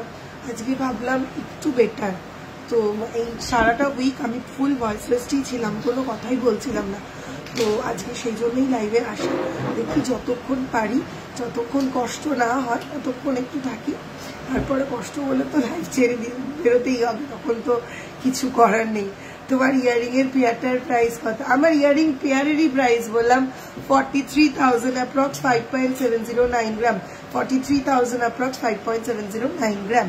A: আজকে ভাবলাম একটু বেটার, তো এই সারাটা উইক আমি ফুল ভয়েসলেসই ছিলাম, কোনো কথাই বলছিলাম না, তো আজকে সেই জন্যই লাইভে আসি। দেখি যতক্ষণ পারি, যতক্ষণ কষ্ট না হয় ততক্ষণ একটু থাকি, তারপরে কষ্ট হলে তো লাইভ ছেড়ে দিয়ে বেরোতেই হবে, তখন তো কিছু করার নেই। তোমার ইয়ারিং এর পেয়ারটার প্রাইস কত? আমার ইয়ারিং পেয়ারেরই প্রাইস বললাম 43,000 approx, 5.709 গ্রাম, 43,000 approx, 5.709 গ্রাম।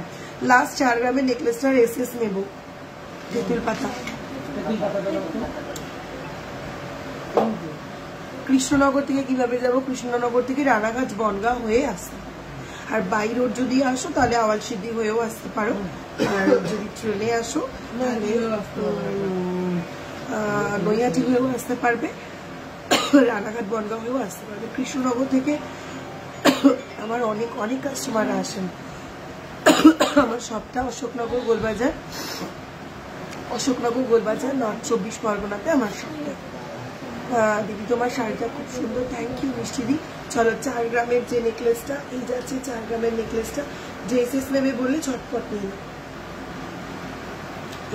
A: লাস্ট 4 গ্রামের নেকলেসটার এসএস নেব, তেঁতুল পাতা। কৃষ্ণনগর থেকে কিভাবে যাব? কৃষ্ণনগর থেকে রানাঘাট বনগাঁ হয়ে আসতে, আর বাই রোড যদি আসো তাহলে আওয়ালসিদ্ধি হয়েও আসতে পারো, আর যদি ট্রেনে আসো তাহলে নৈহাটি হয়েও আসতে পারবে, রানাঘাট বনগাঁ হয়েও আসতে পারবে। কৃষ্ণনগর থেকে আমার অনেক অনেক কাস্টমার আসেন। আমার সবটা অশোকনগর গোলবাজার নর্থ 24 পরগনাতে আমার সবটা। দিদি তোমার শাড়িটা খুব সুন্দর, থ্যাংক ইউ মিষ্টিদি। চলো 4 গ্রামের যে নেকলেসটা, এই যাচ্ছে 4 গ্রামের নেকলেসটা, ড্রেসেস নেবে বললে ঝটপট নিয়ে নাও।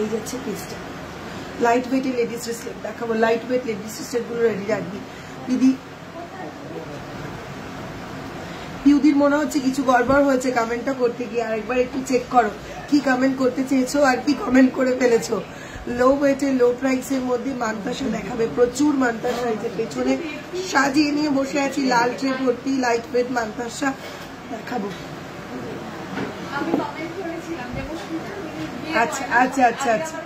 A: এই যাচ্ছে পিসটা, লাইট ওয়েটের লেডিস ব্রেসলেট দেখাবো, লাইট ওয়েট লেডিস ব্রেসলেট গুলো রেডি রাখবি দিদি। পিউদির মনে হচ্ছে কিছু গড়বড় হয়েছে কমেন্টটা করতে গিয়ে, আরেকবার একটু চেক করো কি কমেন্ট করতে চেয়েছো আর কি কমেন্ট করে ফেলেছো। লো ওয়েটের লো প্রাইসের মধ্যে মান্তাসা দেখাবে, প্রচুর মান্তাসা। এই যে পেছনে সাজিয়ে নিয়ে বসে আছি, লাল ট্রে ভর্তি লাইট ওয়েট মান্তাসা দেখাবো। আচ্ছা আচ্ছা আচ্ছা আচ্ছা,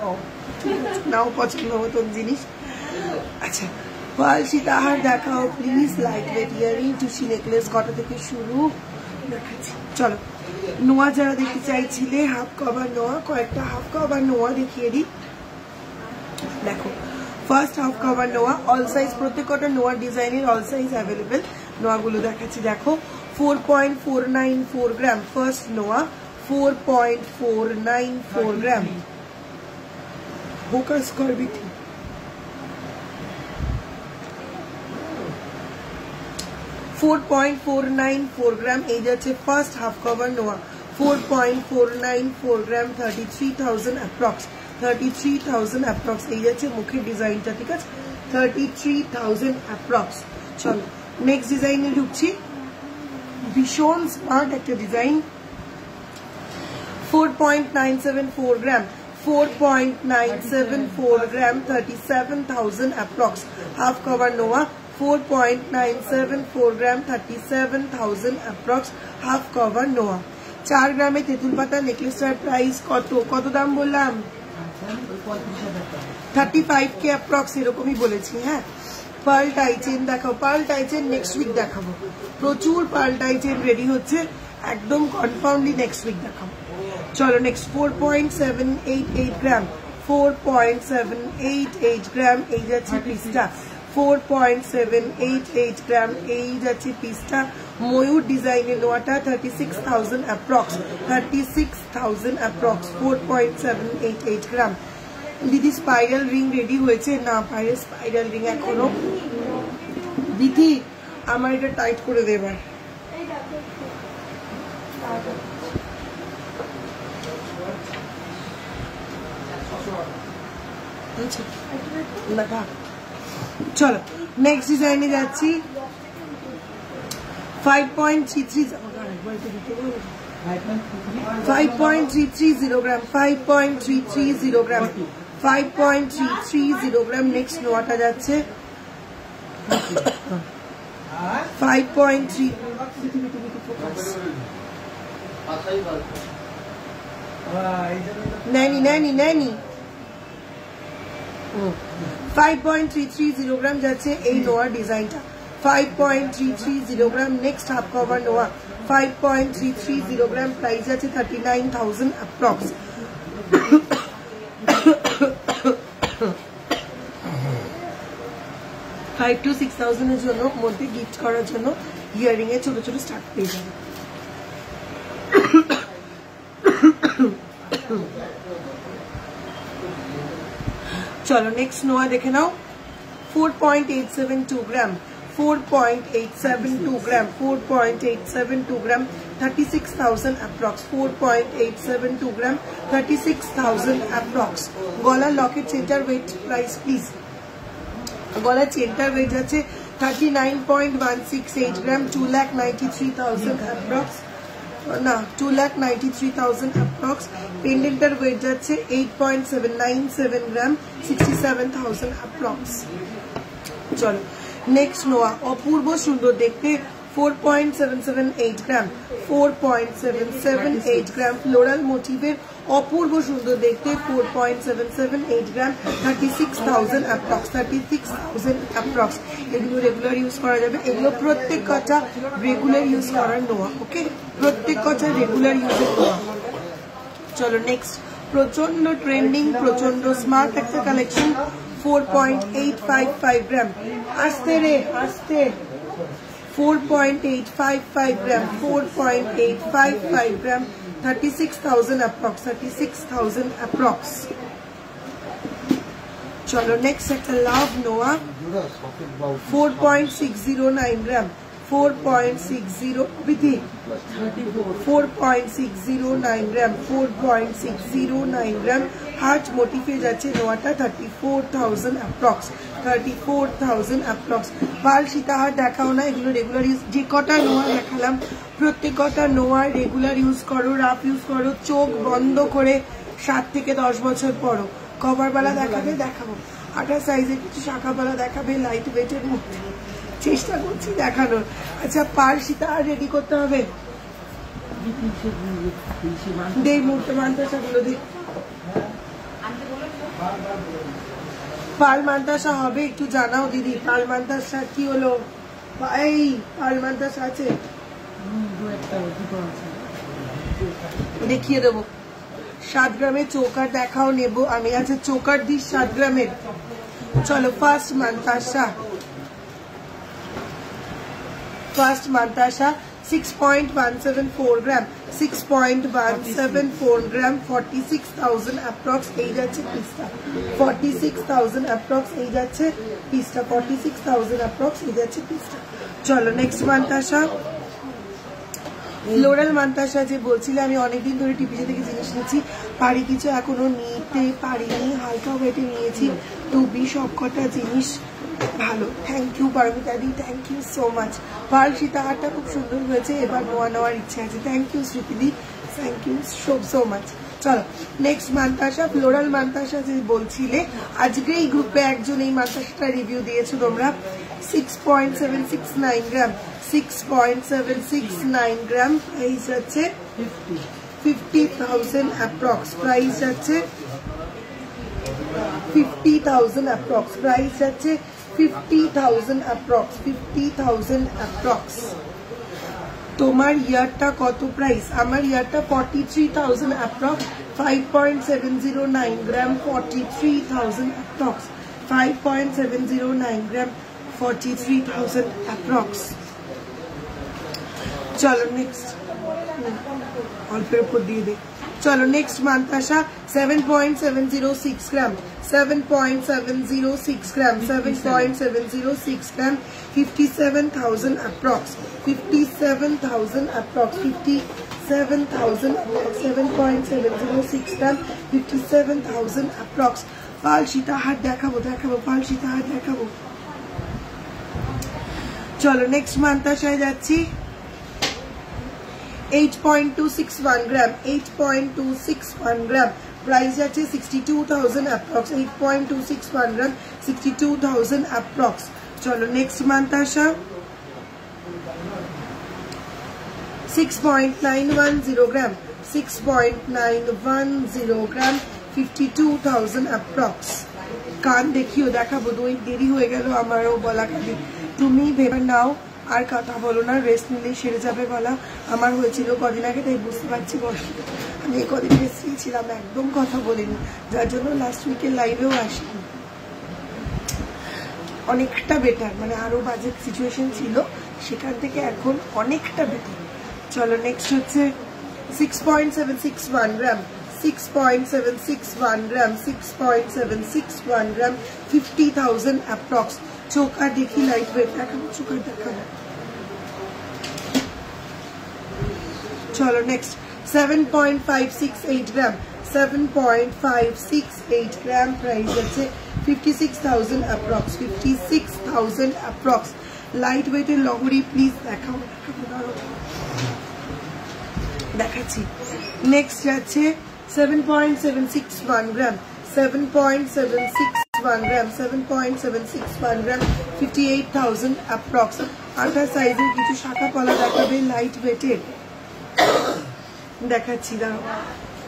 A: ও ঠিক আছে, নাও পছন্দ মতন জিনিস। আচ্ছা পাল সীতাহার দেখাও প্লিজ, লাইট ওয়েট ইয়ারিং, টুসি নেকলেস কটা থেকে শুরু দেখাচ্ছি। চলো নোয়া যারা দেখতে চাইছিলে, হাফ কভার নোয়া, কয়েকটা হাফ কভার নোয়া দেখিয়ে দিই। দেখো ফার্স্ট হাফ কভার নোয়া, অল সাইজ, প্রত্যেকটা নোয়ার ডিজাইনের অল সাইজ অ্যাভেলেবেল। নোয়াগুলো দেখাচ্ছি, দেখো 4.494 গ্রাম ফার্স্ট নোয়া, 4.494 গ্রাম। ফোকাস করবি ঠিক, 4.494 গ্রাম। এই যাচ্ছে ফার্স্ট হাফ কভার নোয়া, 4.494 গ্রাম, 33,000 অ্যাপ্রক্স, 33,000 অ্যাপ্রক্স। এই যাচ্ছে মুখের ডিজাইনটা, ঠিক আছে, 33,000 অ্যাপ্রক্স। চলো নেক্সট ডিজাইনে ঢুকছি, ভীষণ স্মার্ট একটা ডিজাইন, 4.974 গ্রাম, 4.974 গ্রাম, 37,000 অ্যাপ্রক্স, হাফ কভার নোয়া, 4.974 গ্রাম, 37,000 অ্যাপ্রক্স, হাফ কভার নোয়া। 4 গ্রামে তেঁতুল পাতা নেকলেসটার প্রাইস কত দাম বললাম? 35K অ্যাপ্রক্স, এরকমই বলেছি। হ্যাঁ, পার্ল টাইচেন দেখাও, পার্ল টাইচেন নেক্সট উইক দেখাবো, প্রচুর পার্ল টাইচেন রেডি হচ্ছে, একদম কনফার্মলি নেক্সট উইক দেখাবো। চলো নেক্সট 4.788 গ্রাম, 4.788 গ্রাম। এই যাচ্ছে পিসটা, 4.788 গ্রাম। এই যাচ্ছে পিসটা, ময়ূর ডিজাইনের নোয়াটা, 36,000 অ্যাপ্রক্স, 36,000 অ্যাপ্রক্স, 4.788 গ্রাম। দিদি স্পাইরাল রিং রেডি হয়েছে? না পায়ে স্পাইরাল রিং এখনো। দিদি আমার এটা টাইট করে দেবার, চলো নেক্সট ডিজাইনে যাচ্ছি, 5.330 গ্রাম, 5.330 গ্রাম, 5.330 গ্রাম। নেক্সট নোয়াটা যাচ্ছে 5.3, নেনি 5.330 গ্রাম যাচ্ছে এই নোয়ার ডিজাইনটা, 5.330 গ্রাম। নেক্সট হাফ কভার নোয়া, 5.330 গ্রাম, প্রাইস আছে 39,000 অ্যাপ্রক্স। 5,000 to 6,000 এর জন্য মধ্যে গিফট করার জন্য ইয়ারিং এ ছোট ছোট স্টার্ট পেয়ে যাবে। চলো নেক্সট নোয়া দেখে নাও, 4.872 গ্রাম, 4.872 গ্রাম, 4.872 গ্রাম, 36,000 অ্যাপ্রক্স, 4.872 গ্রাম, 36,000 অ্যাপ্রক্স। গলার Locket centre wait price please, গলার চেনটার ওয়েট আছে 39.168 গ্রাম, 2,93,000 অ্যাপ্রক্স, না 2,93,000 অ্যাপ্রক্স। পেন্ডেন্টার ওয়েট যাচ্ছে 8.797 গ্রাম, 67,000 অ্যাপ্রক্স। চলো নেক্সট নোয়া, অপূর্ব সুন্দর দেখতে, 4.778 গ্রাম, 4.778 গ্রাম ফ্লোরাল মোটিভের অপূর্ব সুন্দর দেখতে, 4.778 গ্রাম, 36,000 অ্যাপ্রক্স, 36,000 অ্যাপ্রক্স। এগুলো রেগুলার ইউজ করা যাবে, এগুলো প্রত্যেক কটা রেগুলার ইউজ করার নোয়া, ওকে, প্রত্যেক কটা রেগুলার ইউজের নোয়া। চলো নেক্সট, প্রচন্ড ট্রেন্ডিং, প্রচন্ড স্মার্ট একটা কালেকশন, 4.855 গ্রাম, আসতে রে আসতে, 4.855 গ্রাম, 4.855 গ্রাম, 36,000 অ্যাপ্রক্স, 36,000 অ্যাপ্রক্স। চলো নেক্সট একটা লাভ নোয়া, 4.609 গ্রাম, 4.60 বিধি, 4.609 গ্রাম, 4.609 গ্রাম, হার্ট মোটিভে যাচ্ছে নোয়াটা, 34,000 অ্যাপ্রক্স, 34,000 অ্যাপ্রক্স। পাল সীতাহার দেখাও না, এগুলো রেগুলার ইউজ, যে কটা নোয়া দেখালাম প্রত্যেক কটা নোয়া রেগুলার ইউজ করো, রাফ ইউজ করো, চোখ বন্ধ করে 7 থেকে 10 বছর পরো। কভারবালা দেখাবে, দেখাবো, 28 সাইজের কিছু শাখাবালা দেখাবে লাইট ওয়েটের মধ্যে, চেষ্টা করছি দেখানোর। আচ্ছা পাল সীতাহার রেডি করতে হবে, দেই মুহূর্তে মান্তাসাগুলো দিই, পাল মান্তাসা হবে একটু জানাও দিদি, পাল মান্তাসা কি হলো, এই পাল মান্তাসা আছে দেখিয়ে দেবো। 7 গ্রামের চৌকার দেখাও নেব আমি, আছে চৌকার দিস 7 গ্রামের। চলো ফার্স্ট মান্তাসা, ফার্স্ট মান্তাসা 6.174 গ্রাম, 6.174 গ্রাম, 46,000 অ্যাপ্রক্স, এই যাচ্ছে পিসটা, 46,000 অ্যাপ্রক্স, এই যাচ্ছে পিসটা, 46,000 অ্যাপ্রক্স, এই যাচ্ছে পিসটা। চলো নেক্সট মান্তাসা, ফ্লোরাল মান্তাসা যে বলছিলে, আমি অনেকদিন ধরে টিপিজে থেকে জিনিস নিচ্ছি, পারি কিছু এখনো নিতে পারিনি, হালকা ওয়েটে নিয়েছি, টুবি সব কটা জিনিস ভালো। Thank you Paromita di, thank you so much. পাল সীতাহারটা খুব সুন্দর হয়েছে, এবার নোয়া নেওয়ার ইচ্ছে আছে। থ্যাংক ইউ স্মৃতি দি, থ্যাংক ইউ সো মাচ। চলো নেক্সট মান্তাসা, ফ্লোরাল মান্তাসা যে বলছিলে, আজকে এই গ্রুপে একজন এই মান্তাসাটা রিভিউ দিয়েছো তোমরা, 6.769 গ্রাম, 6.769 গ্রাম, প্রাইস আছে 50,000 অ্যাপ্রক্স, প্রাইস আছে 50,000 অ্যাপ্রক্স, প্রাইস আছে 50,000 অ্যাপ্রক্স, 50,000 অ্যাপ্রক্স। তোমার ইয়ারটা কত প্রাইস? আমার ইয়ারটা 43,000 approx, 5.709 gram, 43,000 approx, 5.709 gram, 43,000 approx. চলো নেক্সট, অল্পের উপর দিয়ে দে। চলো নেক্সট মান্তাসা 7.706 গ্রাম, 7.706 গ্রাম, 7.706 গ্রাম, 57,000 অ্যাপ্রক্স, 57,000 অ্যাপ্রক্স, 57,000 অ্যাপ্রক্স, 7.706 গ্রাম, 57,000 অ্যাপ্রক্স। পাল সীতাহার দেখাবো, দেখাবো, পাল সীতাহার দেখাবো। চলো নেক্সট মান্তাসায় যাচ্ছি, 8.261 গ্রাম, 8.261 গ্রাম, প্রাইস আছে 62,000 অ্যাপ্রক্স, 8.261 গ্রাম, 62,000 অ্যাপ্রক্স। চলো নেক্সট মান্তাসা 6.910 গ্রাম, 6.910 গ্রাম, 52,000 অ্যাপ্রক্স। কান দেখিও, দেখাবো, দেরি হয়ে গেল আমারও বলা খালি, তুমি ভেবে নাও আর কথা বলো না, রেস্ট নিলেই সেরে যাবে গলা। আমার হয়েছিল কদিন আগে, তাই বুঝতে পারছি বসে আমি এই কদিন রেস্ট নিয়েছিলাম, একদম কথা বলিনি, যার জন্য লাস্ট উইকের লাইভেও আসিনি। অনেকটা বেটার, মানে আরো বাজে সিচুয়েশন ছিল, সেখান থেকে এখন অনেকটা বেটার। চলো নেক্সট হচ্ছে 6.761 গ্রাম, 6.761 গ্রাম, 6.761 গ্রাম, 50,000 অ্যাপ্রক্স। চোখা দেখি লাইট ওয়েট দেখাবো, চোখা দেখাবো। চলো নেক্সট 7.568 গ্রাম, 7.568 গ্রাম, প্রাইস আছে 56,000 অ্যাপ্রক্স, 56,000 অ্যাপ্রক্স। লাইট ওয়েটের লহরি প্লিজ দেখাও, দেখাচ্ছি। নেক্সট যাচ্ছে 7.761 গ্রাম, 7.761 গ্রাম, 7.761 গ্রাম, 58,000 অ্যাপ্রক্স। 28 সাইজের কিছু শাখা পলা দেখাবে লাইট ওয়েটের, দেখাচ্ছি দাঁড়াও।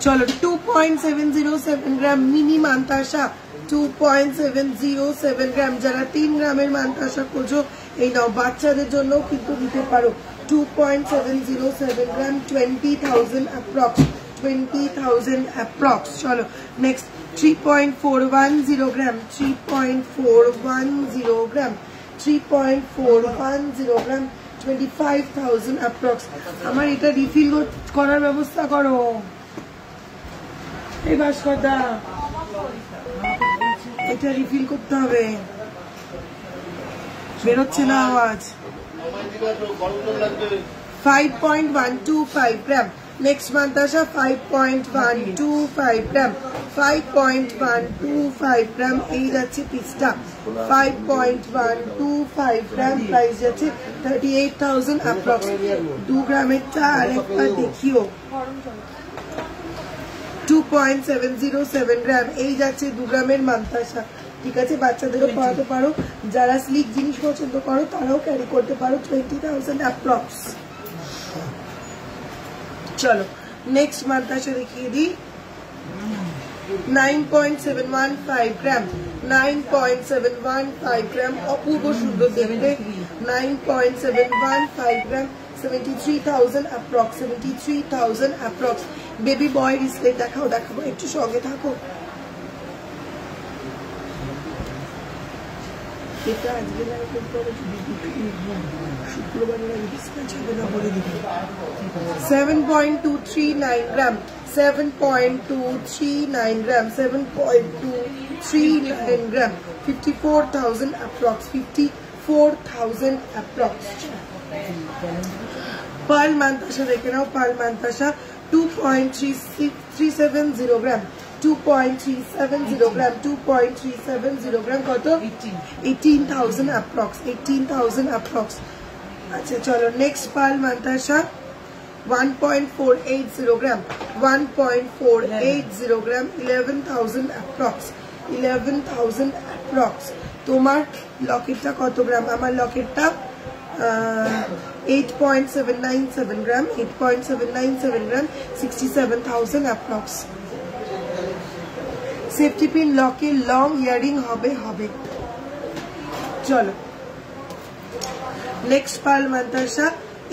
A: চলো 2.707 গ্রাম মিনি মান্তাসা, 2.707 গ্রাম। যারা 3 গ্রামের মান্তাসা খোঁজো এই নাও, বাচ্চাদের জন্য কিন্তু দিতে পারো। 2.707 গ্রাম, 20,000 অ্যাপ্রক্স, 20,000 অ্যাপ্রক্স। চলো নেক্সট 3.410 গ্রাম, 3.410 গ্রাম, 3.410 গ্রাম, 25,000 অ্যাপ্রক্স। আমার এটা রিফিল করার ব্যবস্থা করো এই ভাস্করদা, এটা রিফিল করতে হবে, বেরোচ্ছে না আওয়াজ। 5.125 গ্রাম। নেক্সট মান্তাসা 5.125 গ্রাম, 5.125 গ্রাম। এই যাচ্ছে পিসটা 5.125 গ্রাম, প্রাইস যাচ্ছে 38,000 অ্যাপ্রক্স। 2 গ্রামেরটা আরেকবার দেখিও, 2.707 গ্রাম। এই যাচ্ছে 2 গ্রামের মান্তাসা, ঠিক আছে। বাচ্চাদেরও পড়াতে পারো, যারা স্লিক জিনিস পছন্দ করো তারাও ক্যারি করতে পারো, 20,000 অ্যাপ্রক্স। চলো নেক্সট মান্তাসা দেখিয়ে দিই, 9.715 গ্রাম, 9.715 গ্রাম। অপূর্ব সুন্দর দেখতে, 9.715 গ্রাম, 73,000 অ্যাপ্রক্স, 73,000 অ্যাপ্রক্স। বেবি বয় রিসলেট দেখাও, দেখাবো, একটু সঙ্গে থাকো। এটা আজকে শুক্রবার 7.239 গ্রাম, 7.239 গ্রাম, 7.239 গ্রাম, 54,000 অ্যাপ্রক্স, 54,000 অ্যাপ্রক্স। পার্ল মান্তাসা দেখে নাও, পার্ল মান্তাসা 2.370 গ্রাম, 2.370 গ্রাম, 2.370 গ্রাম। কত? 18,000 অ্যাপ্রক্স, 18,000 অ্যাপ্রক্স। আচ্ছা চলো নেক্সট পার্ল মান্তাসা 1.480 গ্রাম, 1.480 গ্রাম, 11,000 অ্যাপ্রক্স, 11,000 অ্যাপ্রক্স। তোমার লকেটটা কত গ্রাম? আমার লকেটটা 8.797 গ্রাম, 8.797 গ্রাম, 67,000 অ্যাপ্রক্স। সেফটি পিন লকে লং ইয়ারিং হবে হবে। চলো নেক্সট পার্ল মান্তাসা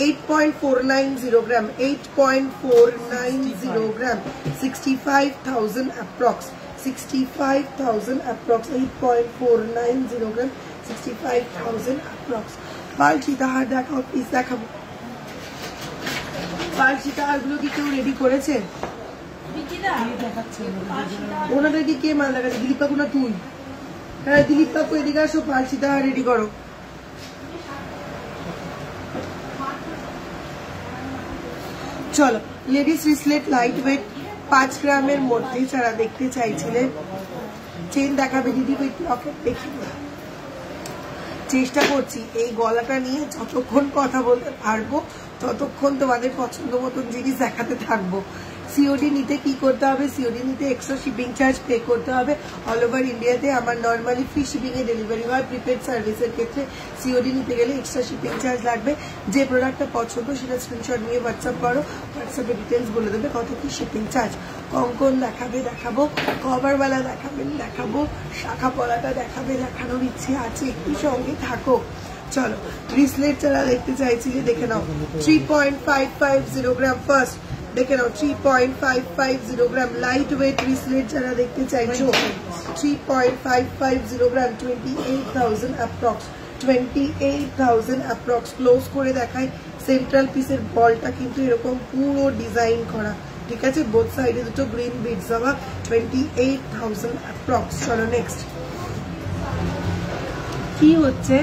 A: 8.490 গ্রাম, 8.490 গ্রাম, 65,000 অ্যাপ্রক্স, 65,000 অ্যাপ্রক্স, 8.490 গ্রাম, 65,000 অ্যাপ্রক্স। পার্ল সীতাহার দেখাও প্লিজ, দেখাবো। পার্ল সীতাহার গুলো কি কেউ রেডি করেছে? ওনাদের কি কে মাল দেখাচ্ছে? দিলীপ কাকু না তুই? হ্যাঁ দিলীপ কাকু এদিকে আসো, পার্ল সীতাহার রেডি করো। চলো লেডিস রিসলেট লাইট ওয়েট 5 গ্রামের মধ্যে যারা দেখতে চাইছিলেন, চেন দেখাবে দিদি, উইথ লকেট দেখি। চেষ্টা করছি এই গলাটা নিয়ে যতক্ষণ কথা বলতে পারবো ততক্ষণ তোমাদের পছন্দ মতন জিনিস দেখাতে থাকবো। সিওডি নিতে কি করতে হবে? সিওডি নিতে এক্সট্রা শিপিং চার্জ পে করতে হবে। অল ওভার ইন্ডিয়াতে আমার নর্মালি ফ্রি শিপিং এ ডেলিভারি হয়। প্রিপেড সার্ভিসের ক্ষেত্রে সিওডি নিতে গেলে এক্সট্রা শিপিং চার্জ লাগবে। যে প্রোডাক্টটা পছন্দ সেটা স্ক্রিনশট নিয়ে হোয়াটসঅ্যাপ করো, হোয়াটসঅ্যাপে ডিটেলস বলে দেবে কত কি শিপিং চার্জ। কঙ্কন দেখাবে, দেখাবো। কভারওয়ালা দেখাবেন, দেখাবো। শাখা পলাটা দেখাবে, দেখানোর ইচ্ছে আছে, একটু সঙ্গে থাকো। চলো রিসলেট যারা দেখতে চাইছিলে দেখে নাও। 3.550 গ্রাম ফার্স্ট দেখে নাও, 3.550 গ্রাম লাইট ওয়েট রিসলেট যারা দেখতে চাইছো, 3.550 গ্রাম, 28,000 অ্যাপ্রক্স, 28,000 অ্যাপ্রক্স। ক্লোজ করে দেখায়, সেন্ট্রাল পিসের বলটা কিন্তু এরকম পুরো ডিজাইন করা, ঠিক আছে। বোথ সাইডে দুটো গ্রিন বিটস দেওয়া, 28,000 অ্যাপ্রক্স। চলো নেক্সট কি হচ্ছে?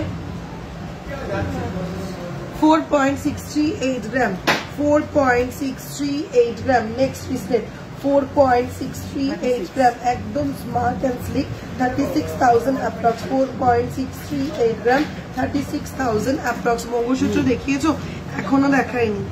A: 4.638 গ্রাম, 4.638 গ্রাম। নেক্সট রিসলেট 4.638 গ্রাম, একদম smart and slick, 36,000 approx, 4.638 gram, 36,000 approx. Mangalsutra দেখিয়েছো? এখনো দেখায়নি।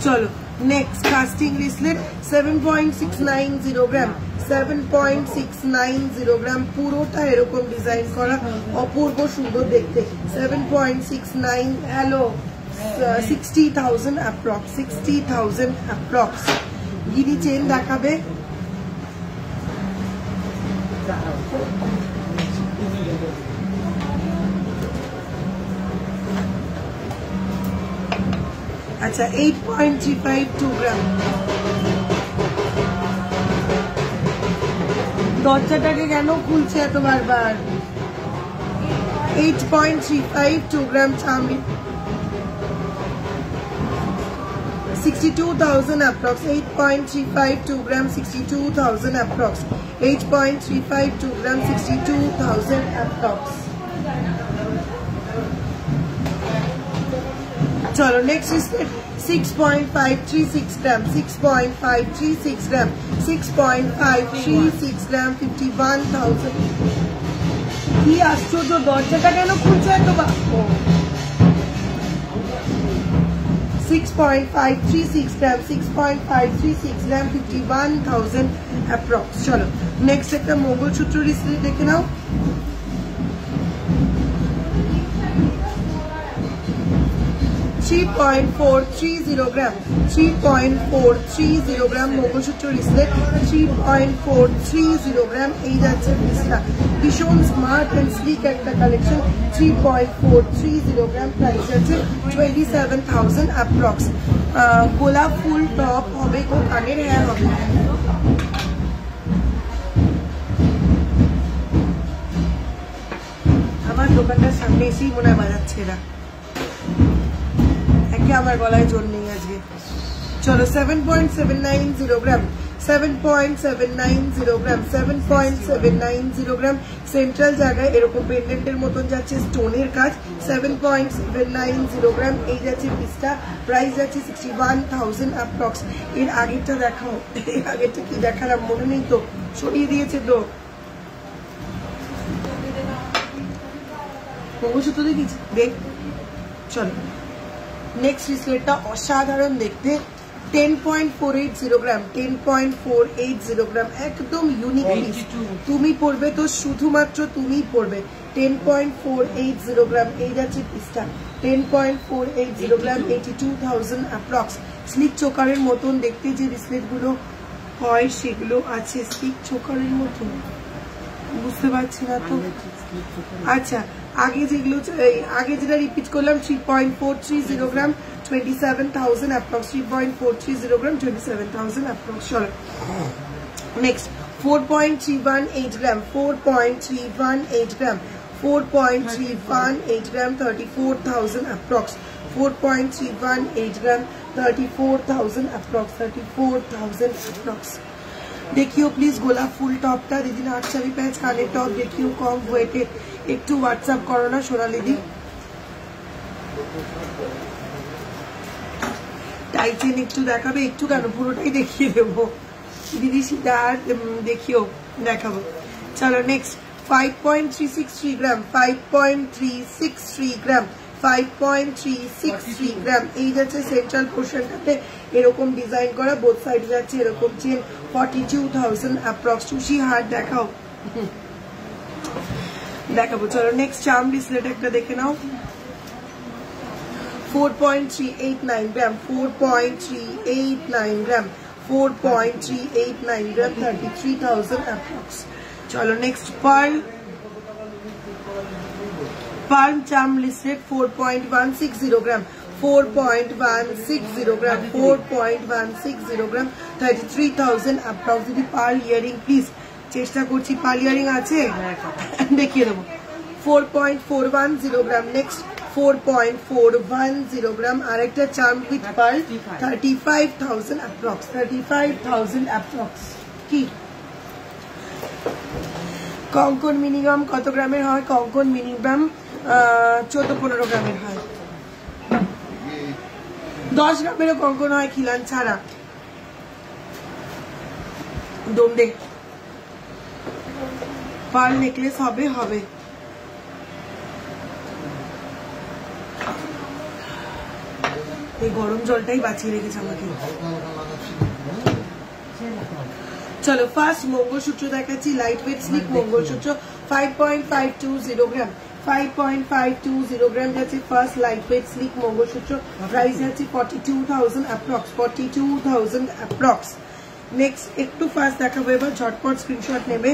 A: চলো নেক্সট কাস্টিং রিসলেট 7.690 গ্রাম 7.690 গ্রাম পুরোটা এরকম ডিজাইন করা অপূর্ব সুন্দর দেখতে 7.69 হ্যালো 60,000 অ্যাপ্রক্স 60,000 অ্যাপ্রক্স গিরি চেন দেখাবে আচ্ছা 8.352 গ্রাম দরজাটাকে কেন খুলছে এত বারবার 8.352 গ্রাম চামড়ি 62,000 approx 8.352 gram 62,000 approx 8.352 gram 62,000 approx चलो next is 6.536 gram 6.536 gram 6.536 gram 51,000 কি আশ্চর্য দরজাটা কেন খুলছে এত বাবা 6.536 gram 6.536 gram 51,000 approx চলো নেক্সট একটা মঙ্গলসূত্র রিসিপ্ট দেখে নাও 3.430 gram 3.430 gram মঙ্গলসূত্র রিসলেট 3.430 gram এই যাচ্ছে পিসটা ভীষণ স্মার্ট এন্ড স্লিক একটা কালেকশন 3.430 gram প্রাইস আছে 27,000 অ্যাপ্রক্স গোলাপ ফুল টপ হবে ও কানের হ্যাঁ হবে আমার দোকানটার সামনে এসেই মনে হয় বাজাচ্ছে এরা আমার গলায় জোর নেই আজকে চলো 7.790 গ্রাম 7.790 গ্রাম 7.790 গ্রাম সেন্ট্রাল জায়গায় এরকম পেন্ডেন্টের মতন যাচ্ছে স্টোনের কাজ 7.790 গ্রাম এই যাচ্ছে পিসটা প্রাইস যাচ্ছে 61,000 অ্যাপ্রক্স এর আগেরটা দেখাও এর আগেরটা কি দেখালাম মনে নেই তো সরিয়ে দিয়েছে তো মঙ্গলসূত্র দেখিস দেখ চলো নেক্সট রিসলেটটা অসাধারণ দেখতে 10.480 গ্রাম 10.480 গ্রাম একদম ইউনিক পিস তুমি পড়বে তো শুধুমাত্র তুমিই পড়বে 10.480 গ্রাম এই যাচ্ছে পিসটা 10.480 গ্রাম 82,000 অ্যাপ্রক্স স্লিক চোকারের মতন দেখতে যে রিসলেট গুলো হয় সেগুলো আছে স্লিক চোকারের মতন বুঝতে পারছি না তো আচ্ছা আগে যেগুলো আগে যেটা রিপিট করলাম 3.430 গ্রাম 27,000 অ্যাপ্রক্স 3.430 গ্রাম 27,000 অ্যাপ্রক্স চলো নেক্সট 4.318 গ্রাম 4.318 গ্রাম 4.318 গ্রাম 34,000 অ্যাপ্রক্স 4.318 গ্রাম 34,000 অ্যাপ্রক্স 34,000 অ্যাপ্রক্স देखियो प्लीज गोलाप फुल टॉपटा दीदी ना अच्छा भी पैच काने टॉप देखियो कम वेटे একটু হোয়াটসঅ্যাপ করো না সোনালি দি টাইটেন একটু দেখাবে একটু কেন পুরোটাই দেখিয়ে দেব দিদি সেটা আর দেখিও দেখাবো চলো নেক্সট 5.363 গ্রাম 5.363 গ্রাম 5.363 গ্রাম এই যাচ্ছে সেন্ট্রাল পোর্শনটাতে এরকম ডিজাইন করা বোথ সাইড যাচ্ছে এরকম চেন 42,000 অ্যাপ্রক্স সুশি হার্ট দেখাও দেখাবো চলো নেক্সট চার্ম ব্রেসলেট একটা দেখে নাও 4.389 গ্রাম 4.389 গ্রাম 4.389 গ্রাম 33,000 অ্যাপ্রক্স চলো নেক্সট পার্ল চার্ম ব্রেসলেট 4.160 গ্রাম 4.160 গ্রাম 4.160 গ্রাম 33,000 অ্যাপ্রক্স যদি পার্ল ইয়ারিং প্লিজ চেষ্টা করছি পার্ল ইয়ারিং আছে দেখিয়ে দেবো 4.410 গ্রাম নেক্সট 4.410 গ্রাম আর একটা charm with pearl 35,000 approx 35,000 approx কি কঙ্কন মিনিমাম কত গ্রামের হয় কঙ্কন মিনিমাম 14-15 গ্রামের হয় 10 গ্রামেরও কঙ্কন হয় খিলান ছাড়া দম দে পার্ল নেকলেস হবে হবে এই গরম জলটাই বাঁচিয়ে রেখেছে আমাকে। চলো ফার্স্ট মঙ্গলসূত্র দেখাচ্ছি, লাইট ওয়েট স্লিক মঙ্গলসূত্র 5.520 গ্রাম, 5.520 গ্রাম যাচ্ছে first light weight slick mangalsutra, price যাচ্ছে 42,000 অ্যাপ্রক্স, 42,000 অ্যাপ্রক্স। নেক্সট একটু ফার্স্ট দেখাবো, এবার ঝটপট স্ক্রিনশট নেবে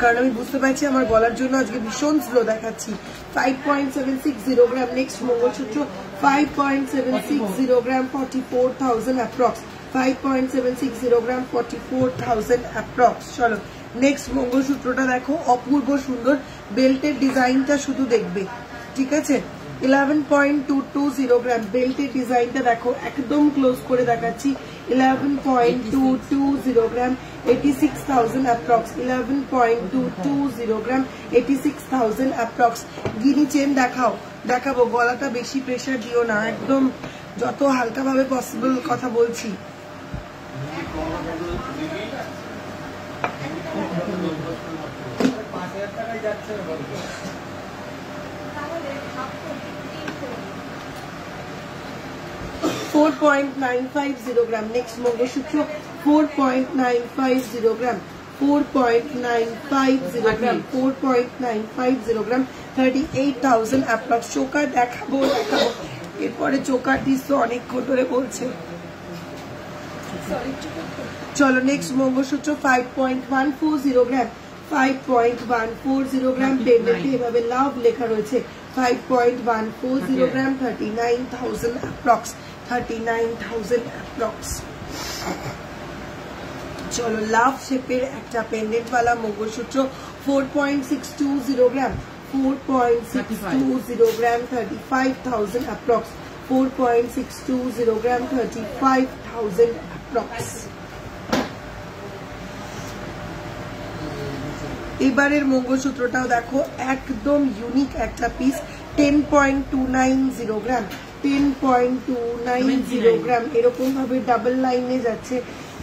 A: কারণ আমি বুঝতে পারছি আমার গলার জন্য আজকে ভীষণ স্লো দেখাচ্ছি। 5.760 গ্রাম নেক্সট মঙ্গলসূত্র, 5.760 গ্রাম 44,000 অ্যাপ্রক্স, 5.760 গ্রাম 44,000 অ্যাপ্রক্স। চলো নেক্সট মঙ্গলসূত্রটা দেখো, অপূর্ব সুন্দর, বেল্টের ডিজাইনটা শুধু দেখবে, ঠিক আছে। 11.220 গ্রাম বেল্টের ডিজাইনটা দেখো, একদম ক্লোজ করে দেখাচ্ছি। 11.220 গ্রাম 86,000 অ্যাপ্রক্স, 11.220 গ্রাম 86,000 অ্যাপ্রক্স। গিনি চেন দেখাবো, গলাটা বেশি প্রেসার দিও না, একদম যত হালকা ভাবে পসিবল কথা বলছি। $4.950 গ্রাম নেক্সট মঙ্গলসূত্র, 4.950 গ্রাম, 4.950 গ্রাম, 4.950 গ্রাম 38,000 অ্যাপ্রক্স। চোকার দেখাবো, এরপরে চোকার দিস তো অনেকক্ষণ ধরে বলছে। চলো নেক্সট মঙ্গলসূত্র 5.140 গ্রাম, 5.140 গ্রাম পেন্ডেন্টে এভাবে লাভ লেখা রয়েছে, 5.140 গ্রাম 39,000 অ্যাপ্রক্স, 39,000 অ্যাপ্রক্স। চলো লাভ শেপের একটা পেন্ডেন্ট वाला মঙ্গলসূত্র 4.620 গ্রাম, 4.620 গ্রাম 35,000 অ্যাপ্রক্স, 4.620 গ্রাম 35,000 অ্যাপ্রক্স। এবারের মঙ্গলসূত্রটাও দেখো, একদম ইউনিক একটা পিস, 10.290 গ্রাম, 10.290 গ্রাম এরকম ভাবে ডাবল লাইনে যাচ্ছে,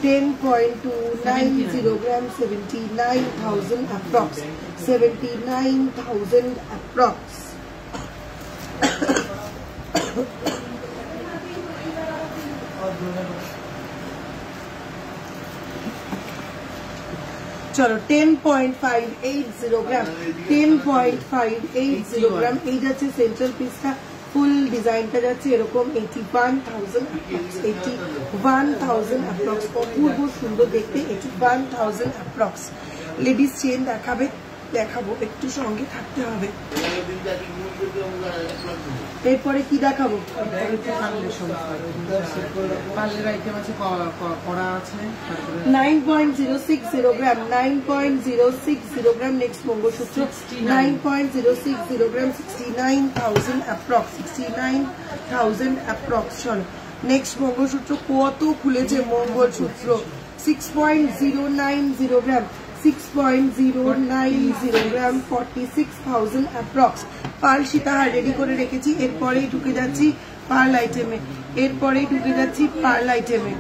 A: 10.290 গ্রাম 79,000 অ্যাপ্রক্স, 79,000 অ্যাপ্রক্স। চলো 10.580 গ্রাম, 10.580 গ্রাম এই যাচ্ছে সেন্ট্রাল পিসটা, ফুল ডিজাইনটা যাচ্ছে এরকম 81,000 অ্যাপ্রক্স, 81,000 অ্যাপ্রক্স। অপূর্ব সুন্দর দেখতে, 81,000 অ্যাপ্রক্স। লেডিস চেন দেখাবো, একটু সঙ্গে থাকতে হবে। এরপরে কি দেখাবো? 9.060 গ্রাম, 9.060 গ্রাম নেক্সট মঙ্গলসূত্র, 9.060 গ্রাম 69,000 অ্যাপ্রক্স, 69,000 অ্যাপ্রক্স। চলো নেক্সট মঙ্গলসূত্র কত খুলেছে মঙ্গলসূত্র, 6.090 গ্রাম, 6.090 গ্রাম 46,000 অ্যাপ্রক্স। পার্ল সীতাহার রেডি করে রেখেছি, এরপরেই ঢুকে যাচ্ছি পার্ল আইটেমে,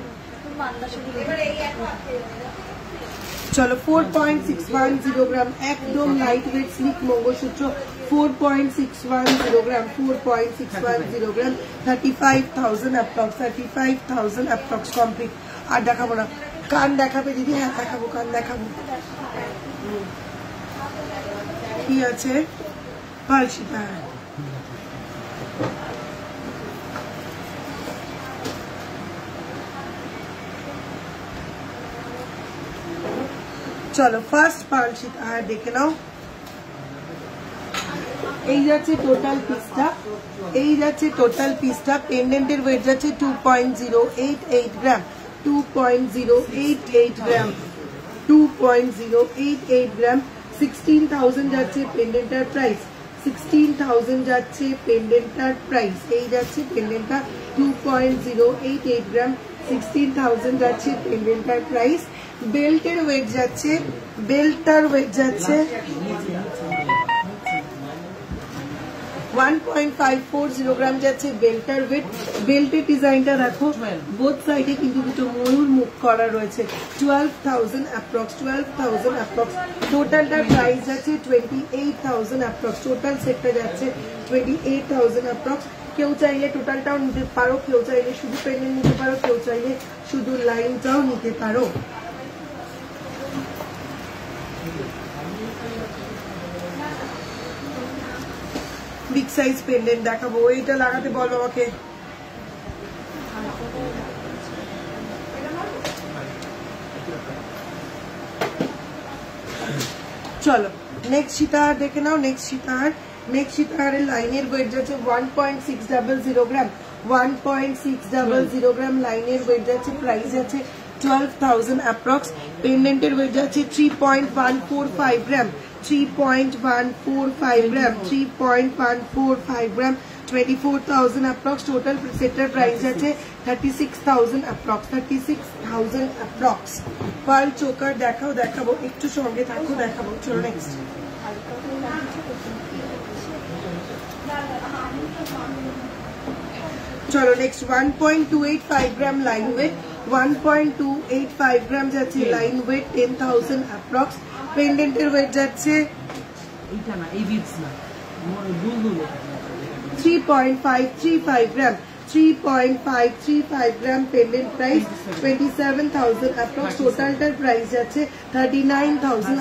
A: চলো 4.610 গ্রাম একদম লাইট ওয়েট স্লিক মঙ্গলসূত্র, 4.610 গ্রাম, 4.610 গ্রাম 35,000 অ্যাপ্রক্স, 35,000 অ্যাপ্রক্স কমপ্লিট। আর দেখাবো না, কান দেখাবে দিদি? হ্যাঁ দেখাবো, কান দেখাবো। কি আছে? পার্ল সীতাহার। চলো ফার্স্ট পার্ল সীতাহার দেখে নাও। এই যাচ্ছে টোটাল পিসটা, পেন্ডেন্টের ওয়েট যাচ্ছে 2.088 গ্রাম, 2.088 গ্রাম, 2.088 গ্রাম। 16,000 যাচ্ছে পেন্ডেন্টার প্রাইস, 16,000 যাচ্ছে পেন্ডেন্টার প্রাইস। এই যাচ্ছে পেন্ডেন্টটা 2.088 গ্রাম, 16,000 যাচ্ছে পেন্ডেন্টার প্রাইস। বেল্টের ওয়েট যাচ্ছে, বেল্টটার ওয়েট যাচ্ছে 1.540 গ্রাম যাচ্ছে বেল্টার ওয়েট। বেল্টের ডিজাইনটা দেখো, বোথ সাইডে কিন্তু দুটো ময়ূর মুখ করা রয়েছে। 12,000 অ্যাপ্রক্স, 12,000 অ্যাপ্রক্স। টোটালটার প্রাইস যাচ্ছে 28,000 অ্যাপ্রক্স, টোটাল সেটটা যাচ্ছে 28,000 অ্যাপ্রক্স। কেউ চাইলে টোটালটাও নিতে পারো, কেউ চাইলে শুধু পেন্ডেন্ট নিতে পারো, কেউ চাইলে শুধু লাইনটাও নিতে পারো। বিগ সাইজ পেন্ডেন্ট দেখাবো, এইটা লাগাতে বলো আমাকে। চলো নেক্সট সীতাহার দেখে নাও। নেক্সট সীতাহারের লাইনের ওয়েট যাচ্ছে 1.600 গ্রাম, 1.600 গ্রাম লাইনের ওয়েট যাচ্ছে। প্রাইস আছে 12,000 অ্যাপ্রক্স। পেন্ডেন্টের ওয়েট যাচ্ছে 3.145 গ্রাম, 3.145 গ্রাম, 3.145 গ্রাম, 24,000 অ্যাপ্রক্স। টোটাল সেটার প্রাইস আছে 36,000 অ্যাপ্রক্স, 36,000 অ্যাপ্রক্স। পার্ল চোকার দেখাবো, একটু সঙ্গে থাকো, দেখাবো। চলো নেক্সট। চলো next 1.285 gram line weight, 1.285 gram যাচ্ছে লাইন ওয়েট, 10,000 অ্যাপ্রক্স। পেন্ডেন্টের ওয়েট যাচ্ছে 3.535 gram, 3.535 gram. Pendant price 27,000 approx. টোটালটার প্রাইস যাচ্ছে 39,000।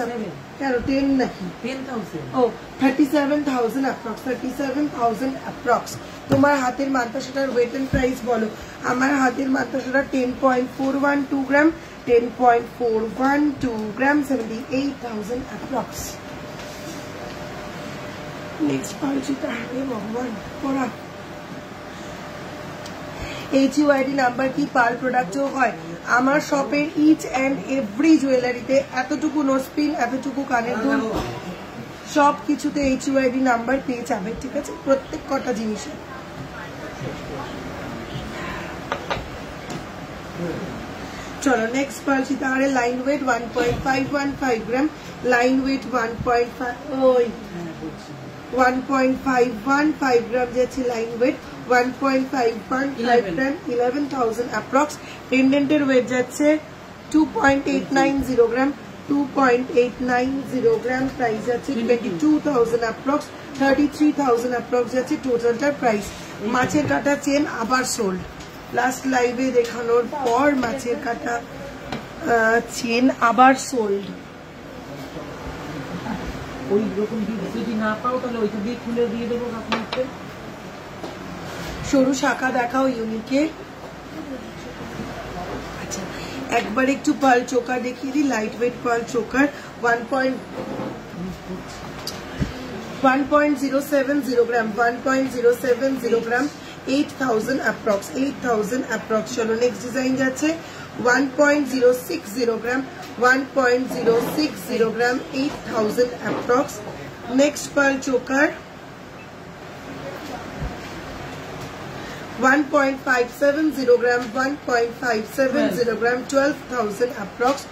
A: কেন 10 নাকি 10,000? ও 37,000 অ্যাপ্রক্স, 37,000 অ্যাপ্রক্স। তোমার হাতের মাদ্রাসাটার ওয়েট এন্ড প্রাইস বলো। আমার হাতের মাদ্রাসাটা 10.412 গ্রাম, 10.412 গ্রাম, 78,000 অ্যাপ্রক্স। নেক্সট পালচিটা হবে ভগবান পড়া। HUID নাম্বার কি পার প্রোডাক্টও হয়। আমার শপের ইচ অ্যান্ড এভরি জুয়েলারিতে এতটুকু নোটপিন, এতটুকু কানের দুল, সব কিছুতে HUID নাম্বার পেয়ে যাবে, ঠিক আছে, প্রত্যেক কটা জিনিসে। চলো নেক্সট পাল সীতাহারের লাইন ওয়েট 1.515 গ্রাম, লাইন ওয়েট 1.515 গ্রাম যাচ্ছে লাইন ওয়েট, 1.515 গ্রাম, 11,000 অ্যাপ্রক্স। পেন্ডেন্টের ওয়েট যাচ্ছে 2.890 গ্রাম, 2.890 গ্রাম। প্রাইস যাচ্ছে 22,000 অ্যাপ্রক্স, 33,000 অ্যাপ্রক্স যাচ্ছে টোটালটার প্রাইস। মাছের কাটা চেন আবার সোল্ড, লাস্ট লাইভে দেখানোর পর মাছের কাটা চেন আবার সোল্ড।
B: ওই রকম যদি না পাও তাহলে ওইটা দিয়ে খুলে দিয়ে দেবো আপনাকে।
A: সরু শাখা দেখাও ইউনিকে। আচ্ছা একবার একটু পার্ল চোকার দেখিয়ে দিই, light weight pearl choker 1.070 gram, 1.070 gram, 8,000 approx, 8,000 approx. চলো নেক্সট ডিজাইন যাচ্ছে 1.060 gram, 1.060 gram, 8,000 approx. Next pearl choker 1.570 gram, 1.570 gram, 12,000 approx.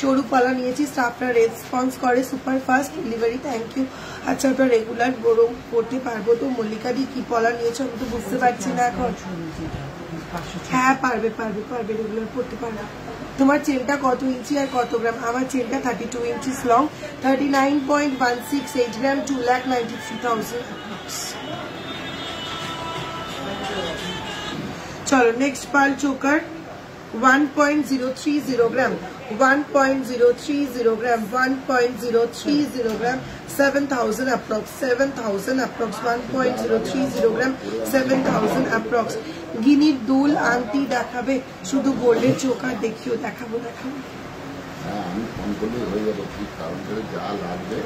A: সরু পালা নিয়েছি, স্টাফরা রেসপন্স করে super fast delivery, thank you. আচ্ছা ওটা রেগুলার গরম করতে পারবো তো? মল্লিকা দি কি পলা নিয়েছো আমি তো বুঝতে পারছি না এখন। হ্যাঁ পারবে, রেগুলার করতে পারবে। তোমার চেনটা কত ইঞ্চি আর কত গ্রাম? আমার চেনটা 32 ইঞ্চিস লং, 39.168 গ্রাম, 2,93,000 অ্যাপ্রক্স। চলো নেক্সট পার্ল চোকার 1.030 গ্রাম, 1.030 গ্রাম, 1.030 গ্রাম, 7,000 অ্যাপ্রক্স, 7,000 অ্যাপ্রক্স, 1.030 গ্রাম, 7,000 অ্যাপ্রক্স। গিনির দুল আংটি দেখাবে, শুধু গোল্ডের চোকার দেখিও, দেখাবো।
C: হ্যাঁ আমি ফোন করলে হয়ে যাবে, ঠিক কারণ করে যা লাগবে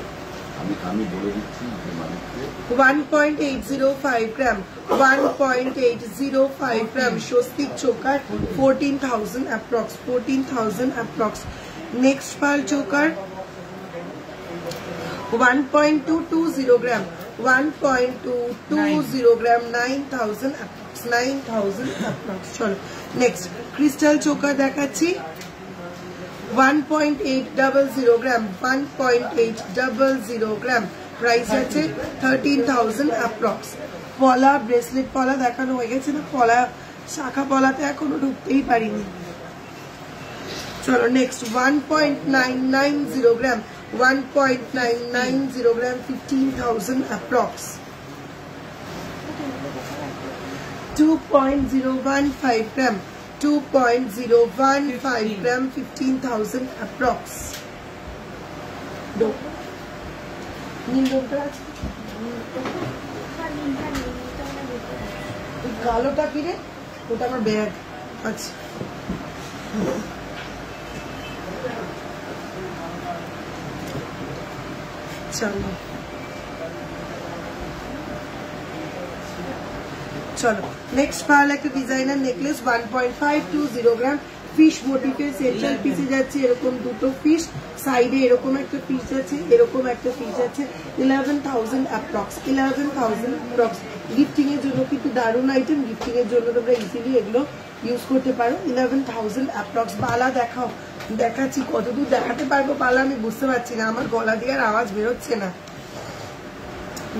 C: আমি বলে দিচ্ছি যে মালিককে।
A: 1.805 gram, 1.805 gram swastik choker, 14,000 approx, 14,000 approx. Next pearl choker 1.220 gram, 1.220 gram, 9,000 approx, 9,000 approx. চলো নেক্সট ক্রিস্টাল চোকার দেখাচ্ছি 1.800 গ্রাম, 1.800 গ্রাম, প্রাইস আছে 13,000 অ্যাপ্রক্স। পলা ব্রেসলেট পলা দেখানো হয়ে গেছে না, পলা শাখা পলাতে এখনো ঢুকতেই পারিনি। চলো next 1.990 gram, 1.990 gram, 15,000 approx. 2.015 gram, 2.015 gram, 15,000 approx. Do. নীল রংটা আছে? ওই কালোটা কি রে? ওটা আমার ব্যাগ। আচ্ছা। চলো চলো নেক্সট পার্ল একটা ডিজাইনার নেকলেস 1.520 গ্রাম ফিশ মোটিভের সেন্ট্রাল পিসে যাচ্ছে এরকম দুটো ফিশ, সাইডে এরকম একটা ফিশ আছে, এরকম একটা ফিশ আছে, 11,000 অ্যাপ্রক্স, 11,000 অ্যাপ্রক্স। গিফটিং এর জন্য কিন্তু দারুণ আইটেম, গিফটিং এর জন্য তোমরা ইজিলি এগুলো ইউজ করতে পারো। 11,000 অ্যাপ্রক্স। বালা দেখাও, দেখাচ্ছি কতদূর দেখাতে পারবো বালা আমি বুঝতে পারছি না, আমার গলা দিয়ে আর আওয়াজ বেরোচ্ছে না।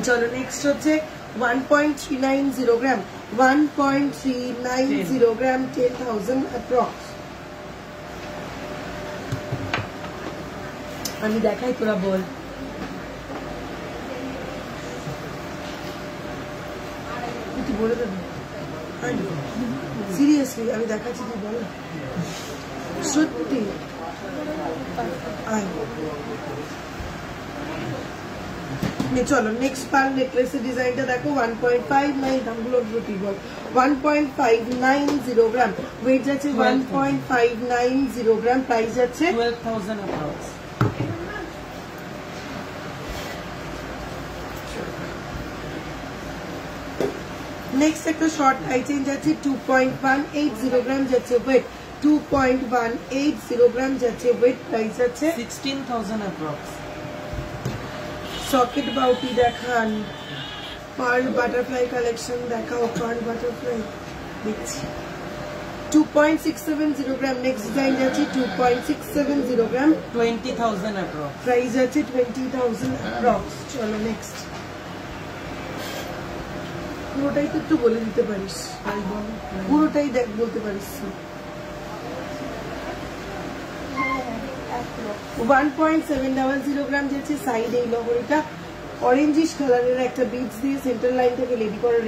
A: চলো নেক্সট হচ্ছে 1.390 গ্রাম, 1.390 গ্রাম, 10,000 অ্যাপ্রক্স। আমি দেখাই তোরা বল। তুই বলে দেবে সিরিয়াসলি, আমি দেখাচ্ছি তুই বল সত্যি। চলো নেক্সট পার নেকলেসের ডিজাইনটা দেখো 1.59 দামগুলো কি বল 1.590 গ্রাম, ওয়েট যাচ্ছে 1.590 গ্রাম, প্রাইস যাচ্ছে
B: 12,000 অ্যাপ্রক্স।
A: নেক্সট একটা শর্ট আই চেন যাচ্ছে 2.180 গ্রাম যাচ্ছে ওয়েট, 2.180 গ্রাম যাচ্ছে ওয়েট, প্রাইস যাচ্ছে
B: 16,000 অ্যাপ্রক্স।
A: সকেট বাউটি দেখান, পার্ল বাটারফ্লাই কালেকশন দেখাও, পার্ল বাটারফ্লাই দেখছি 2.670 গ্রাম। নেক্সট ডিজাইন যাচ্ছে 2.670 গ্রাম,
B: 20,000 অ্যাপ্রক্স,
A: প্রাইস যাচ্ছে 20,000 অ্যাপ্রক্স। চলো নেক্সট, পুরোটাই তো একটু বলে দিতে পারিস, পুরোটাই দেখ বলতে পারিস। 1.700 গ্রাম যাচ্ছে, সাইড এই লগরিটা অরেঞ্জিশ কালারের একটা বিটস দিয়ে সেন্টার লাইন থেকে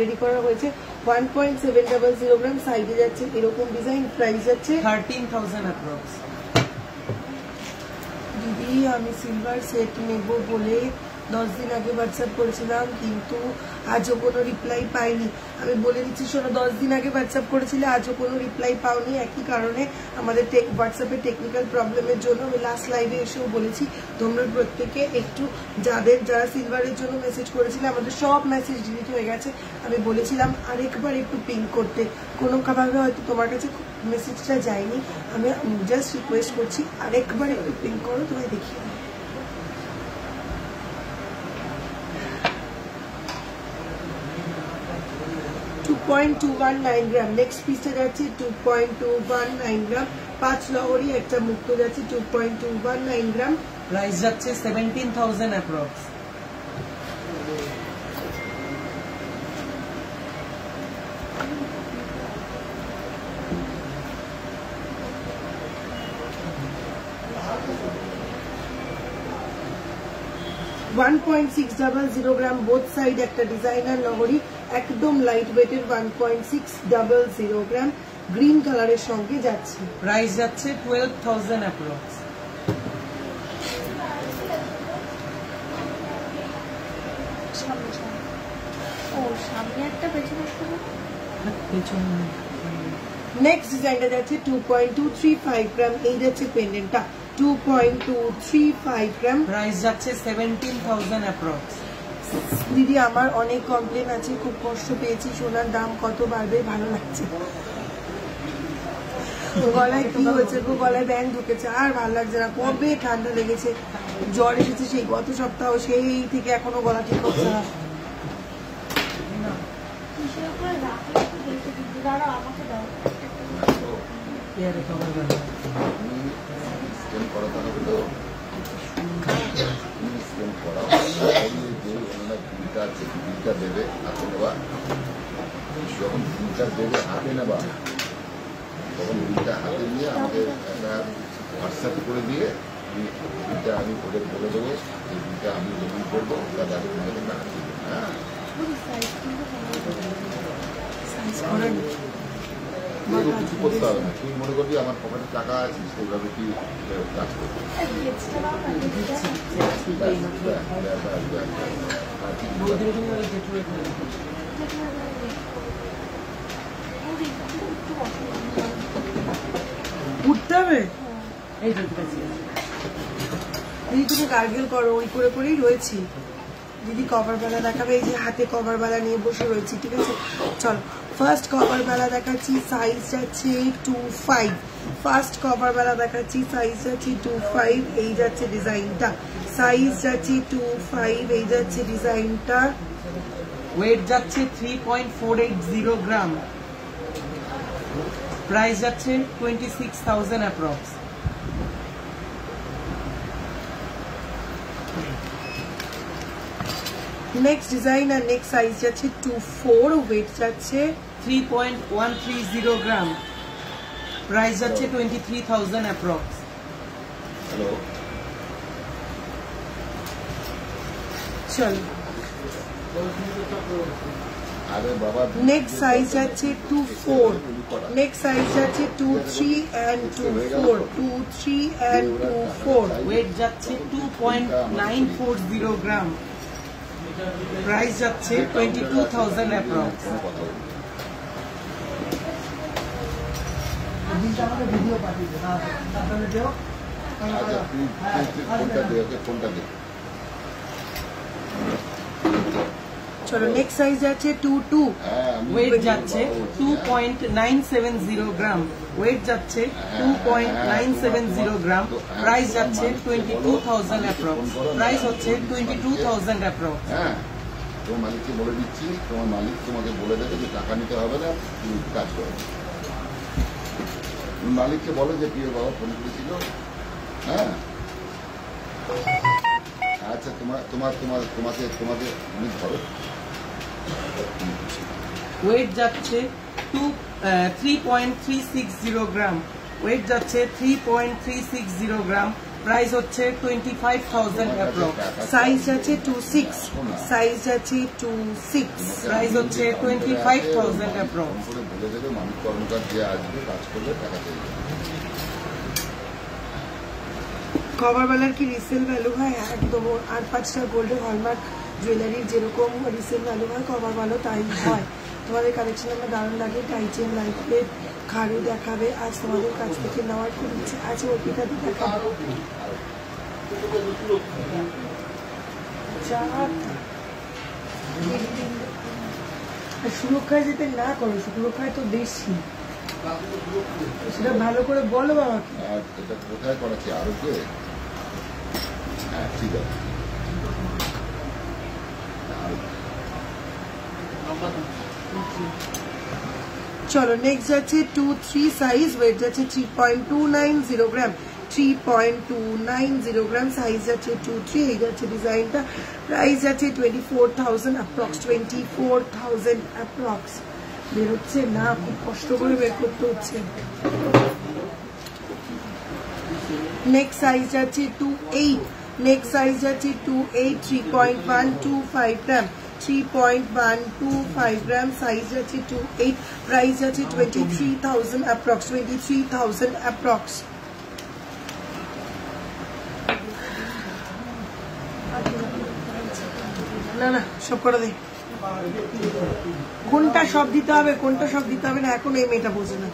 A: রেডি করা হয়েছে। 1.700 গ্রাম, সাইডে যাচ্ছে এরকম ডিজাইন, প্রাইস যাচ্ছে
B: 13,000 অ্যাপ্রক্স।
A: দিদি আমি সিলভার সেট নেব বলে 10 দিন আগে হোয়াটসঅ্যাপ করেছিলাম, কিন্তু আজও কোনো রিপ্লাই পাইনি। আমি বলে দিচ্ছি শোনো, 10 দিন আগে হোয়াটসঅ্যাপ করেছিলে, আজও কোনো রিপ্লাই পাওনি। একই কারণে আমাদের হোয়াটসঅ্যাপের টেকনিক্যাল প্রবলেমের জন্য আমি লাস্ট লাইভে এসেও বলেছি তোমরা প্রত্যেকে একটু যারা সিলভারের জন্য মেসেজ করেছিলে আমাদের সব মেসেজ ডিলিট হয়ে গেছে। আমি বলেছিলাম আরেকবার একটু পিং করতে, কোনোভাবে হয়তো তোমার কাছে মেসেজটা যায়নি, আমি জাস্ট রিকোয়েস্ট করছি আরেকবার একটু পিং করো, তোমায় দেখিয়ে দিই। 2.219 গ্রাম। নেক্সট পিসটা যাচ্ছে 2.219 গ্রাম, 5 লহরি একটা মুক্ত যাচ্ছে 2.219 গ্রাম,
B: প্রাইস যাচ্ছে 17,000 অ্যাপ্রক্স।
A: $1.600 গ্রাম, বোথ সাইড একটা ডিজাইনার লহরি, একদম লাইট ওয়েটের 1.600 গ্রাম, গ্রিন কালারের সঙ্গে যাচ্ছে,
B: প্রাইস যাচ্ছে 12,000 অ্যাপ্রক্স।
A: নেক্সট ডিজাইনটা যাচ্ছে 2.235 গ্রাম, এই যাচ্ছে পেন্ডেন্টটা 2.235 গ্রাম,
B: প্রাইস যাচ্ছে 17,000 অ্যাপ্রক্স।
A: দিদি আমার অনেক কমপ্লেন আছে, খুব কষ্ট পেয়েছি, সোনার দাম কত বাড়বে, ভালো লাগছে। গলায় কি হয়েছে গো, গলায় ব্যাং ঢুকেছে, আর ভালো লাগছে না, কবে ঠান্ডা লেগেছে, জ্বর এসেছে সেই গত সপ্তাহ, সেই থেকে এখনো গলা ঠিক হচ্ছে না।
C: দেবে হাতে নেবা, যখন বিলটা দেবে হাতে নেবা তখন বিলটা হাতে নিয়ে আমাদের একটা হোয়াটসঅ্যাপ করে দিয়ে বিলটা আমি ওদের বলে দেবো, এই বিলটা আমি যখন করবো তাদের হাতে দেবো। হ্যাঁ
A: সাইজ করে নি
C: এগুলো কিছু করতে হবে না, তুই মনে করবি আমার পকেটে টাকা আছে সেইভাবে কি কাজ করবি।
A: উঠতে হবে
B: এই তো ঠিক আছে।
A: দিদি তুমি গার্গেল করো, ওই করে করেই রয়েছি। দিদি কভার বেলা দেখাবে, এই যে হাতে কভার বেলা নিয়ে বসে রয়েছি, ঠিক আছে। চলো ফার্স্ট কভার বেলা দেখাচ্ছি, সাইজ যাচ্ছে 25। ফার্স্ট কভার বেলা দেখাচ্ছি, সাইজ যাচ্ছে 25, এই যাচ্ছে ডিজাইনটা। সাইজ যাচ্ছে 25, এই যাচ্ছে ডিজাইনটা।
B: ওয়েট যাচ্ছে 3.480 গ্রাম, প্রাইস যাচ্ছে 26,000 অ্যাপ্রক্স।
A: নেক্সট ডিজাইন আর নেক্সট সাইজ যাচ্ছে 24, ওয়েট যাচ্ছে
B: 3.130 গ্রাম, প্রাইস যাচ্ছে 23,000 অ্যাপ্রক্স।
C: হ্যালো,
A: চলো
C: আরে বাবা,
A: নেক্সট সাইজ যাচ্ছে 24, নেক্সট সাইজ যাচ্ছে 23 and 24, 23 and 24,
B: ওয়েট যাচ্ছে 2.940 গ্রাম, প্রাইস যাচ্ছে 22,000 অ্যাপ্রক্স।
C: কোনো কথা বলি
A: ভিডিও পাঠিয়ে দেবো।
C: আচ্ছা, তুই ফোনটা দে, ওকে ফোনটা দে।
A: চলো নেক্সট সাইজ যাচ্ছে 22,
C: হ্যাঁ, আমি
B: ওয়েট
C: বলছি,
B: যাচ্ছে
C: বাবা বলছি,
B: 2.970 গ্রাম, ওয়েট যাচ্ছে 2.970 গ্রাম, প্রাইস যাচ্ছে 22,000 অ্যাপ্রক্স, প্রাইস হচ্ছে 22,000 অ্যাপ্রক্স।
C: হ্যাঁ, তোমার মালিককে বলে দিচ্ছি, তোমার মালিক তোমাকে বলে দেবে যে টাকা নিতে হবে না, তুমি কাজ করো। তুমি মালিককে বলো যে প্রিয় বাবা ফোন করেছিল। হ্যাঁ, আচ্ছা, তোমাকে তুমি ধরো।
B: ওয়েট যাচ্ছে 3.360 গ্রাম, ওয়েট যাচ্ছে 3.360 গ্রাম, প্রাইস হচ্ছে 25,000 অ্যাপ্রক্স,
A: সাইজ যাচ্ছে 26, সাইজ যাচ্ছে 26,
B: প্রাইস হচ্ছে 25,000 অ্যাপ্রক্স।
C: ফোন করে বলে দেবে মালিক কর্মকার যে আসবে কাজ করবে, টাকা পেয়ে যাবে।
A: কভার বেলার কি রিসেল ভ্যালু হয়? একদম। আর 5টা গোল্ডের হলমার্ক জুয়েলারির যেরকম রিসেল ভ্যালু হয়, কভার বেলাও তাই হয়। তোমাদের কালেকশন আমার দারুণ লাগে, টাইচেন লাইফের খাড়ু দেখাবে। আজ তোমাদের কাছ থেকে নেওয়ার খুব ইচ্ছে আছে, অর্পিতাতে দেখাবো। সুরক্ষায় যেতে না করো, সুরক্ষায় তো বেশি, সেটা ভালো করে বলো বাবাকে।
C: আর এটা কোথায় করাচ্ছি? আরোগ্যে? হ্যাঁ, ঠিক আছে।
A: চলো নেক্সট যাচ্ছে 23 সাইজ, ওয়েট যাচ্ছে 3.290 গ্রাম, 3.290 গ্রাম, সাইজ যাচ্ছে 23, এই যাচ্ছে ডিজাইনটা। প্রাইস যাচ্ছে 24,000 অ্যাপ্রক্স, 24,000 অ্যাপ্রক্স। বেরোচ্ছে না, খুব কষ্ট করে বের করতে হচ্ছে। নেক্সট সাইজ যাচ্ছে 28, নেক্সট সাইজ যাচ্ছে 28, 3.125 গ্রাম, 3.125 গ্রাম, সাইজ যাচ্ছে 28, প্রাইস যাচ্ছে 23,000 অ্যাপ্রক্স, 23,000 অ্যাপ্রক্স। না না, সব করে দে। কোনটা সব দিতে হবে, কোনটা সব দিতে হবে না, এখন এই মেয়েটা বোঝে না।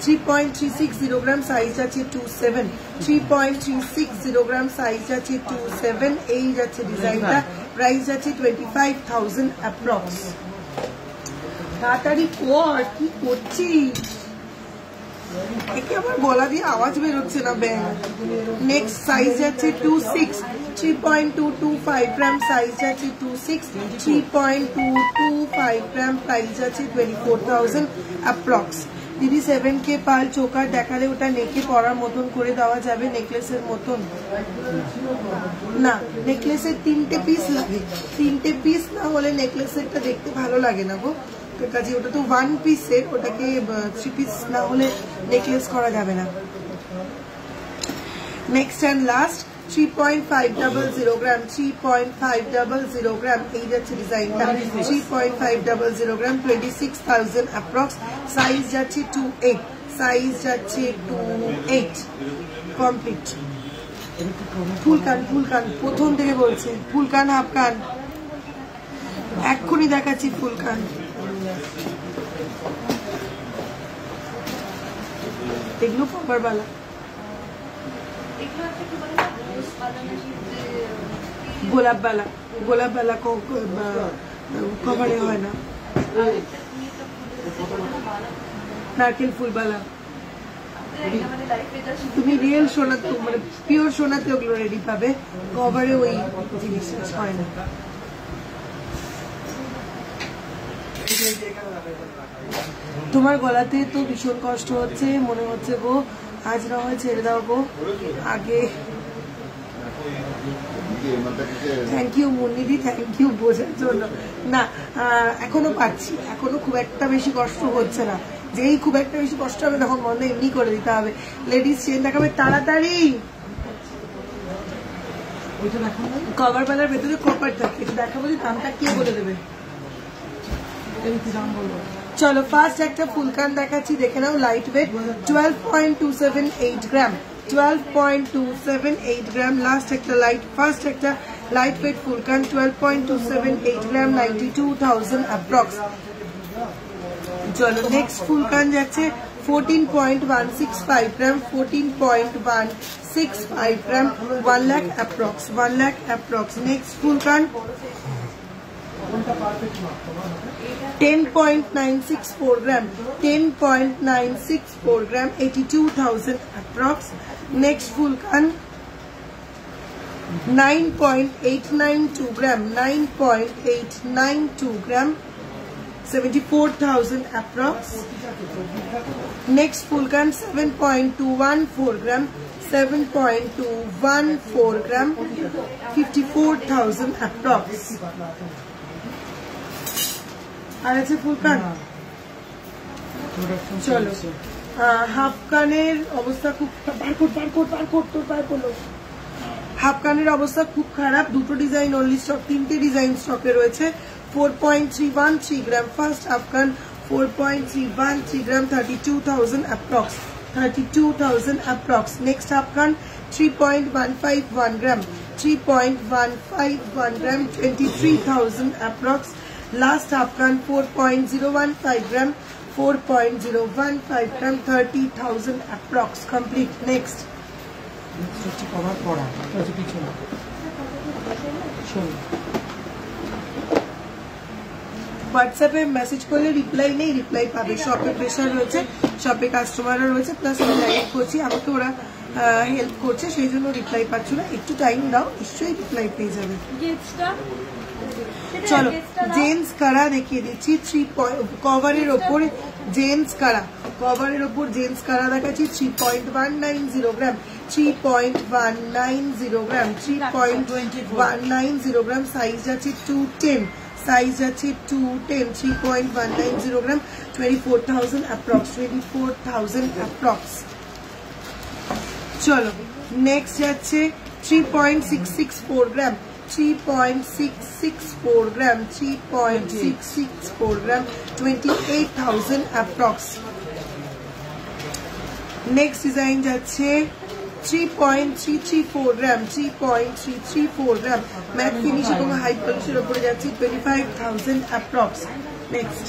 A: 3.360 গ্রাম, সাইজ আছে 27, 3.360 গ্রাম, সাইজ আছে 27, এই যাচ্ছে ডিজাইনটা। প্রাইস আছে 25,000 অ্যাপ্রক্স। তাড়াতাড়ি কর, কি করছিস? একে আবার গলা দিয়ে আওয়াজ বেরোচ্ছে না ব্যাং। নেক্সট সাইজ আছে 26, 3.225 গ্রাম, সাইজ আছে 26, 3.225 গ্রাম, প্রাইস আছে 24,000 অ্যাপ্রক্স। দিদি 7K পাল চোকার দেখালে ওটা নেকে পরার মতন করে দেওয়া যাবে, নেকলেসের মতন? না, নেকলেসের 3টে পিস লাগে, 3টে পিস না হলে নেকলেসেরটা দেখতে ভালো লাগে না গো। কাজে ওটা তো 1 পিসের, ওটাকে 3 পিস না হলে নেকলেস করা যাবে না। নেক্সট অ্যান্ড লাস্ট 3.500 গ্রাম, 3.500 গ্রাম, এই যাচ্ছে ডিজাইনটা 3.500 গ্রাম, 26,000 অ্যাপ্রক্স। সাইজ যাচ্ছে 2/8, সাইজ যাচ্ছে 2/8 কমপ্লিট। ফুল কান, ফুল কান প্রথম থেকে বলছে, ফুল কান হাফ কান এক্ষুনি দেখাচ্ছি। ফুল কান এগুলো কভার বালা, গোলাপ বালা, গোলাপ বালা কভারে হয় না, নারকেল ফুল বালা। তুমি রিয়েল সোনাতে মানে পিওর সোনাতে ওগুলো রেডি পাবে, কভারে ওই জিনিস হয় না। তোমার গলাতে তো ভীষণ কষ্ট হচ্ছে মনে হচ্ছে গো, আজ না হয় ছেড়ে দাও গো আগে। থ্যাংক ইউ মুন্নিদি, থ্যাংক ইউ বোঝার জন্য। না এখনো পাচ্ছি, এখনো খুব একটা বেশি কষ্ট হচ্ছে না, যেই খুব একটা বেশি কষ্ট হবে তখন বন্ধ এমনি করে দিতে হবে। লেডিস চেন দেখাবে তাড়াতাড়ি। কভার বেলার ভেতরে কপার থাকে, এটা দেখাবো যে দামটা কে বলে দেবে। চলো ফার্স্ট একটা ফুলকান দেখাচ্ছি, দেখে নাও। Light weight 12.278 gram, 12.278 gram. Last একটা লাইট, ফার্স্ট একটা লাইট ওয়েট ফুলকান 12.278 গ্রাম, 92,000 অ্যাপ্রক্স। চলো নেক্সট ফুলকান যাচ্ছে 14.165 gram, 14.165 gram, 1 lakh approx, 1 lakh approx. Next ফুলকান 10.964 gram, 10.964 gram, 82,000 approx. Next full can 9.892 gram, 9.892 gram, 74,000 approx. Next full can 7.214 gram, 7.214 gram, 54,000 approx. আর আছে ফুল কান। চলো হাফ কানের অবস্থা খুব, হাফ কানের অবস্থা খুব খারাপ। দুটো ডিজাইন অনলি স্টক, তিনটে ডিজাইন স্টকে রয়েছে। 4.313 গ্রাম ফার্স্ট হাফ কান, 4.313 গ্রাম, 32,000 অ্যাপ্রক্স, 32,000 অ্যাপ্রক্স। নেক্সট হাফ কান 3.151 গ্রাম, 3.151 গ্রাম, 23,000 approx. Last Afghan 4.015 gram, 4.015 gram, 30,000 approx. Complete. Next. হোয়াটসঅ্যাপে মেসেজ করলে রিপ্লাই নেই, রিপ্লাই পাবে। শপে প্রেশার রয়েছে, শপে কাস্টমাররা রয়েছে, প্লাস আমি লাইভ করছি, আমাকে ওরা হেল্প করছে, সেই জন্য রিপ্লাই পাচ্ছ না। একটু টাইম দাও, নিশ্চয়ই রিপ্লাই পেয়ে যাবে। চলো জেন্টস কারা দেখিয়ে দিচ্ছি। 3 কভারের ওপর জেন্টস কারা, কভারের ওপর জেন্টস কারা দেখাচ্ছি। 3.190 গ্রাম, 3.190 গ্রাম, 3.190 গ্রাম। সাইজ যাচ্ছে 210, সাইজ আছে 210, 3.190 গ্রাম, 24,000 অ্যাপ্রক্স, 24,000 অ্যাপ্রক্স। চলো নেক্সট যাচ্ছে 3.664 গ্রাম, 3.664 gram, 3.664 gram, 28,000 approx. Next design যাচ্ছে 3.334 gram, 3.334 gram. Matte finish এবং high polish এর উপরে যাচ্ছে 25,000 approx. Next.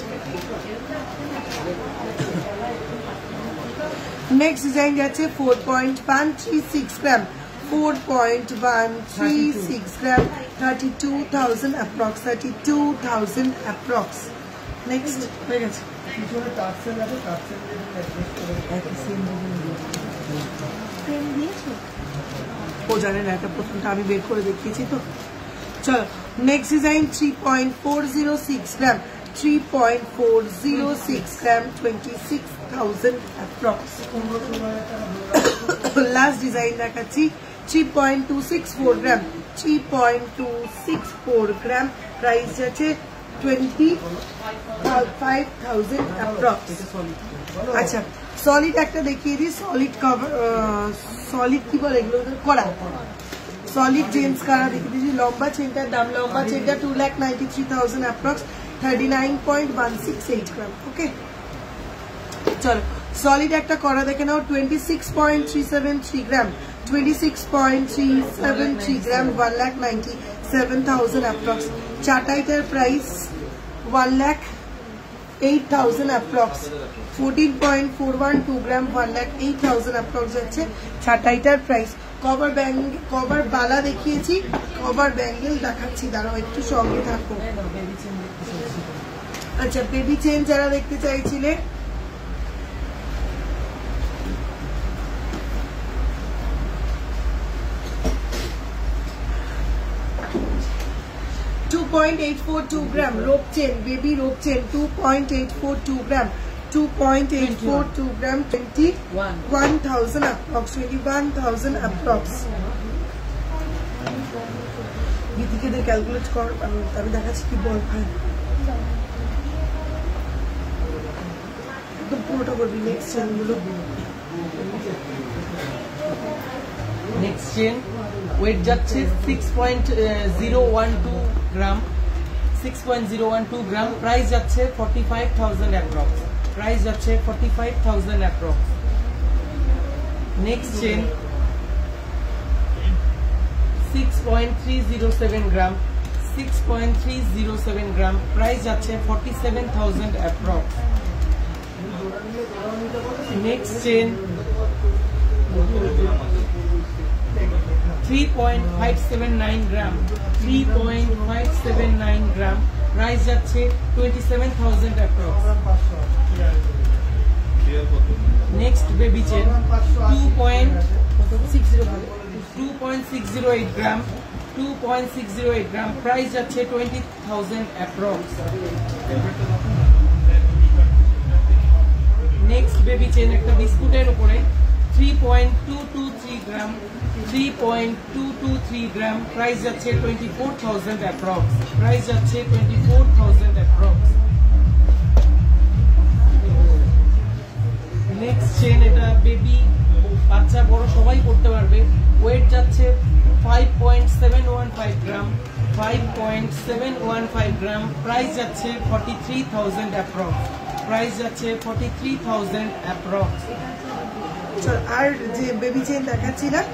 A: Next design যাচ্ছে 4.136 gram. 4.136 gram, 32,000 approx, 32,000 approx. Next, ও জানে না, এটা প্রথমটা আমি বের করে দেখিয়েছি তো। চলো নেক্সট ডিজাইন 3.406 গ্রাম, 3.406 গ্রাম, 26,000 approx. লাস্ট ডিজাইন দেখাচ্ছি 3.264 গ্রাম, 3.264 গ্রাম, প্রাইস আছে 25,000 approx. আচ্ছা সলিড একটা দেখিয়ে দিই। সলিড কভার, সলিড কি বলে এগুলো, কড়া, সলিড জেন্টস কারা দেখে দিয়েছি। লম্বা চেনটার দাম, লম্বা চেনটা 2,93,000 অ্যাপ্রক্স, 39.168 গ্রাম। ওকে চলো সলিড একটা করা দেখে নাও, 26.373 গ্রাম, 26.373 গ্রাম, 1,97,000 অ্যাপ্রক্স। চাটাইটার প্রাইস 1,08,000 অ্যাপ্রক্স, 14.412 গ্রাম, 1,08,000 অ্যাপ্রক্স যাচ্ছে চাটাইটার প্রাইস। কভার বালা দেখিয়েছি, কভার ব্যাঙ্গেল দেখাচ্ছি, দাঁড়াও একটু সঙ্গে থাকো। আচ্ছা বেবি চেন যারা দেখতে চাইছিলে, .842 gram rope chain, baby rope chain 2.842 gram, 2.842 gram, 21,000 approx, 21,000 approx। গীতিকে দিয়ে ক্যালকুলেট কর, আমি দেখাচ্ছি কি বল ভাই, একদম পুরোটা করবি। নেক্সট চেনগুলো,
B: নেক্সট চেন ওয়েট যাচ্ছে 6.012 গ্রাম, 6.012 গ্রাম, প্রাইস যাচ্ছে 45,000 অ্যাপ্রক্স, প্রাইস যাচ্ছে 45,000 অ্যাপ্রক্স। নেক্সট চেন 6.307 গ্রাম, 6.307 গ্রাম, প্রাইস যাচ্ছে 47,000 অ্যাপ্রক্স। নেক্সট চেন 3.579 গ্রাম, 3.579 গ্রাম, প্রাইস যাচ্ছে 27,000 অ্যাপ্রক্স। নেক্সট বেবি চেন 2.608 গ্রাম, 2.608 গ্রাম, প্রাইস যাচ্ছে 20,000 অ্যাপ্রক্স। নেক্সট বেবি চেন একটা বিস্কুটের উপরে 3.223 গ্রাম, 3.223 গ্রাম, প্রাইস যাচ্ছে 24,000 অ্যাপ্রক্স, প্রাইস যাচ্ছে 24,000 অ্যাপ্রক্স। নেক্সট চেন এটা বেবি, বাচ্চা বড় সবাই করতে পারবে। ওয়েট যাচ্ছে 5.715 গ্রাম, 5.715 গ্রাম, প্রাইস যাচ্ছে 43,000 অ্যাপ্রক্স, প্রাইস যাচ্ছে 43,000 অ্যাপ্রক্স।
A: আর যে বেবি চেন দেখাচ্ছিলাম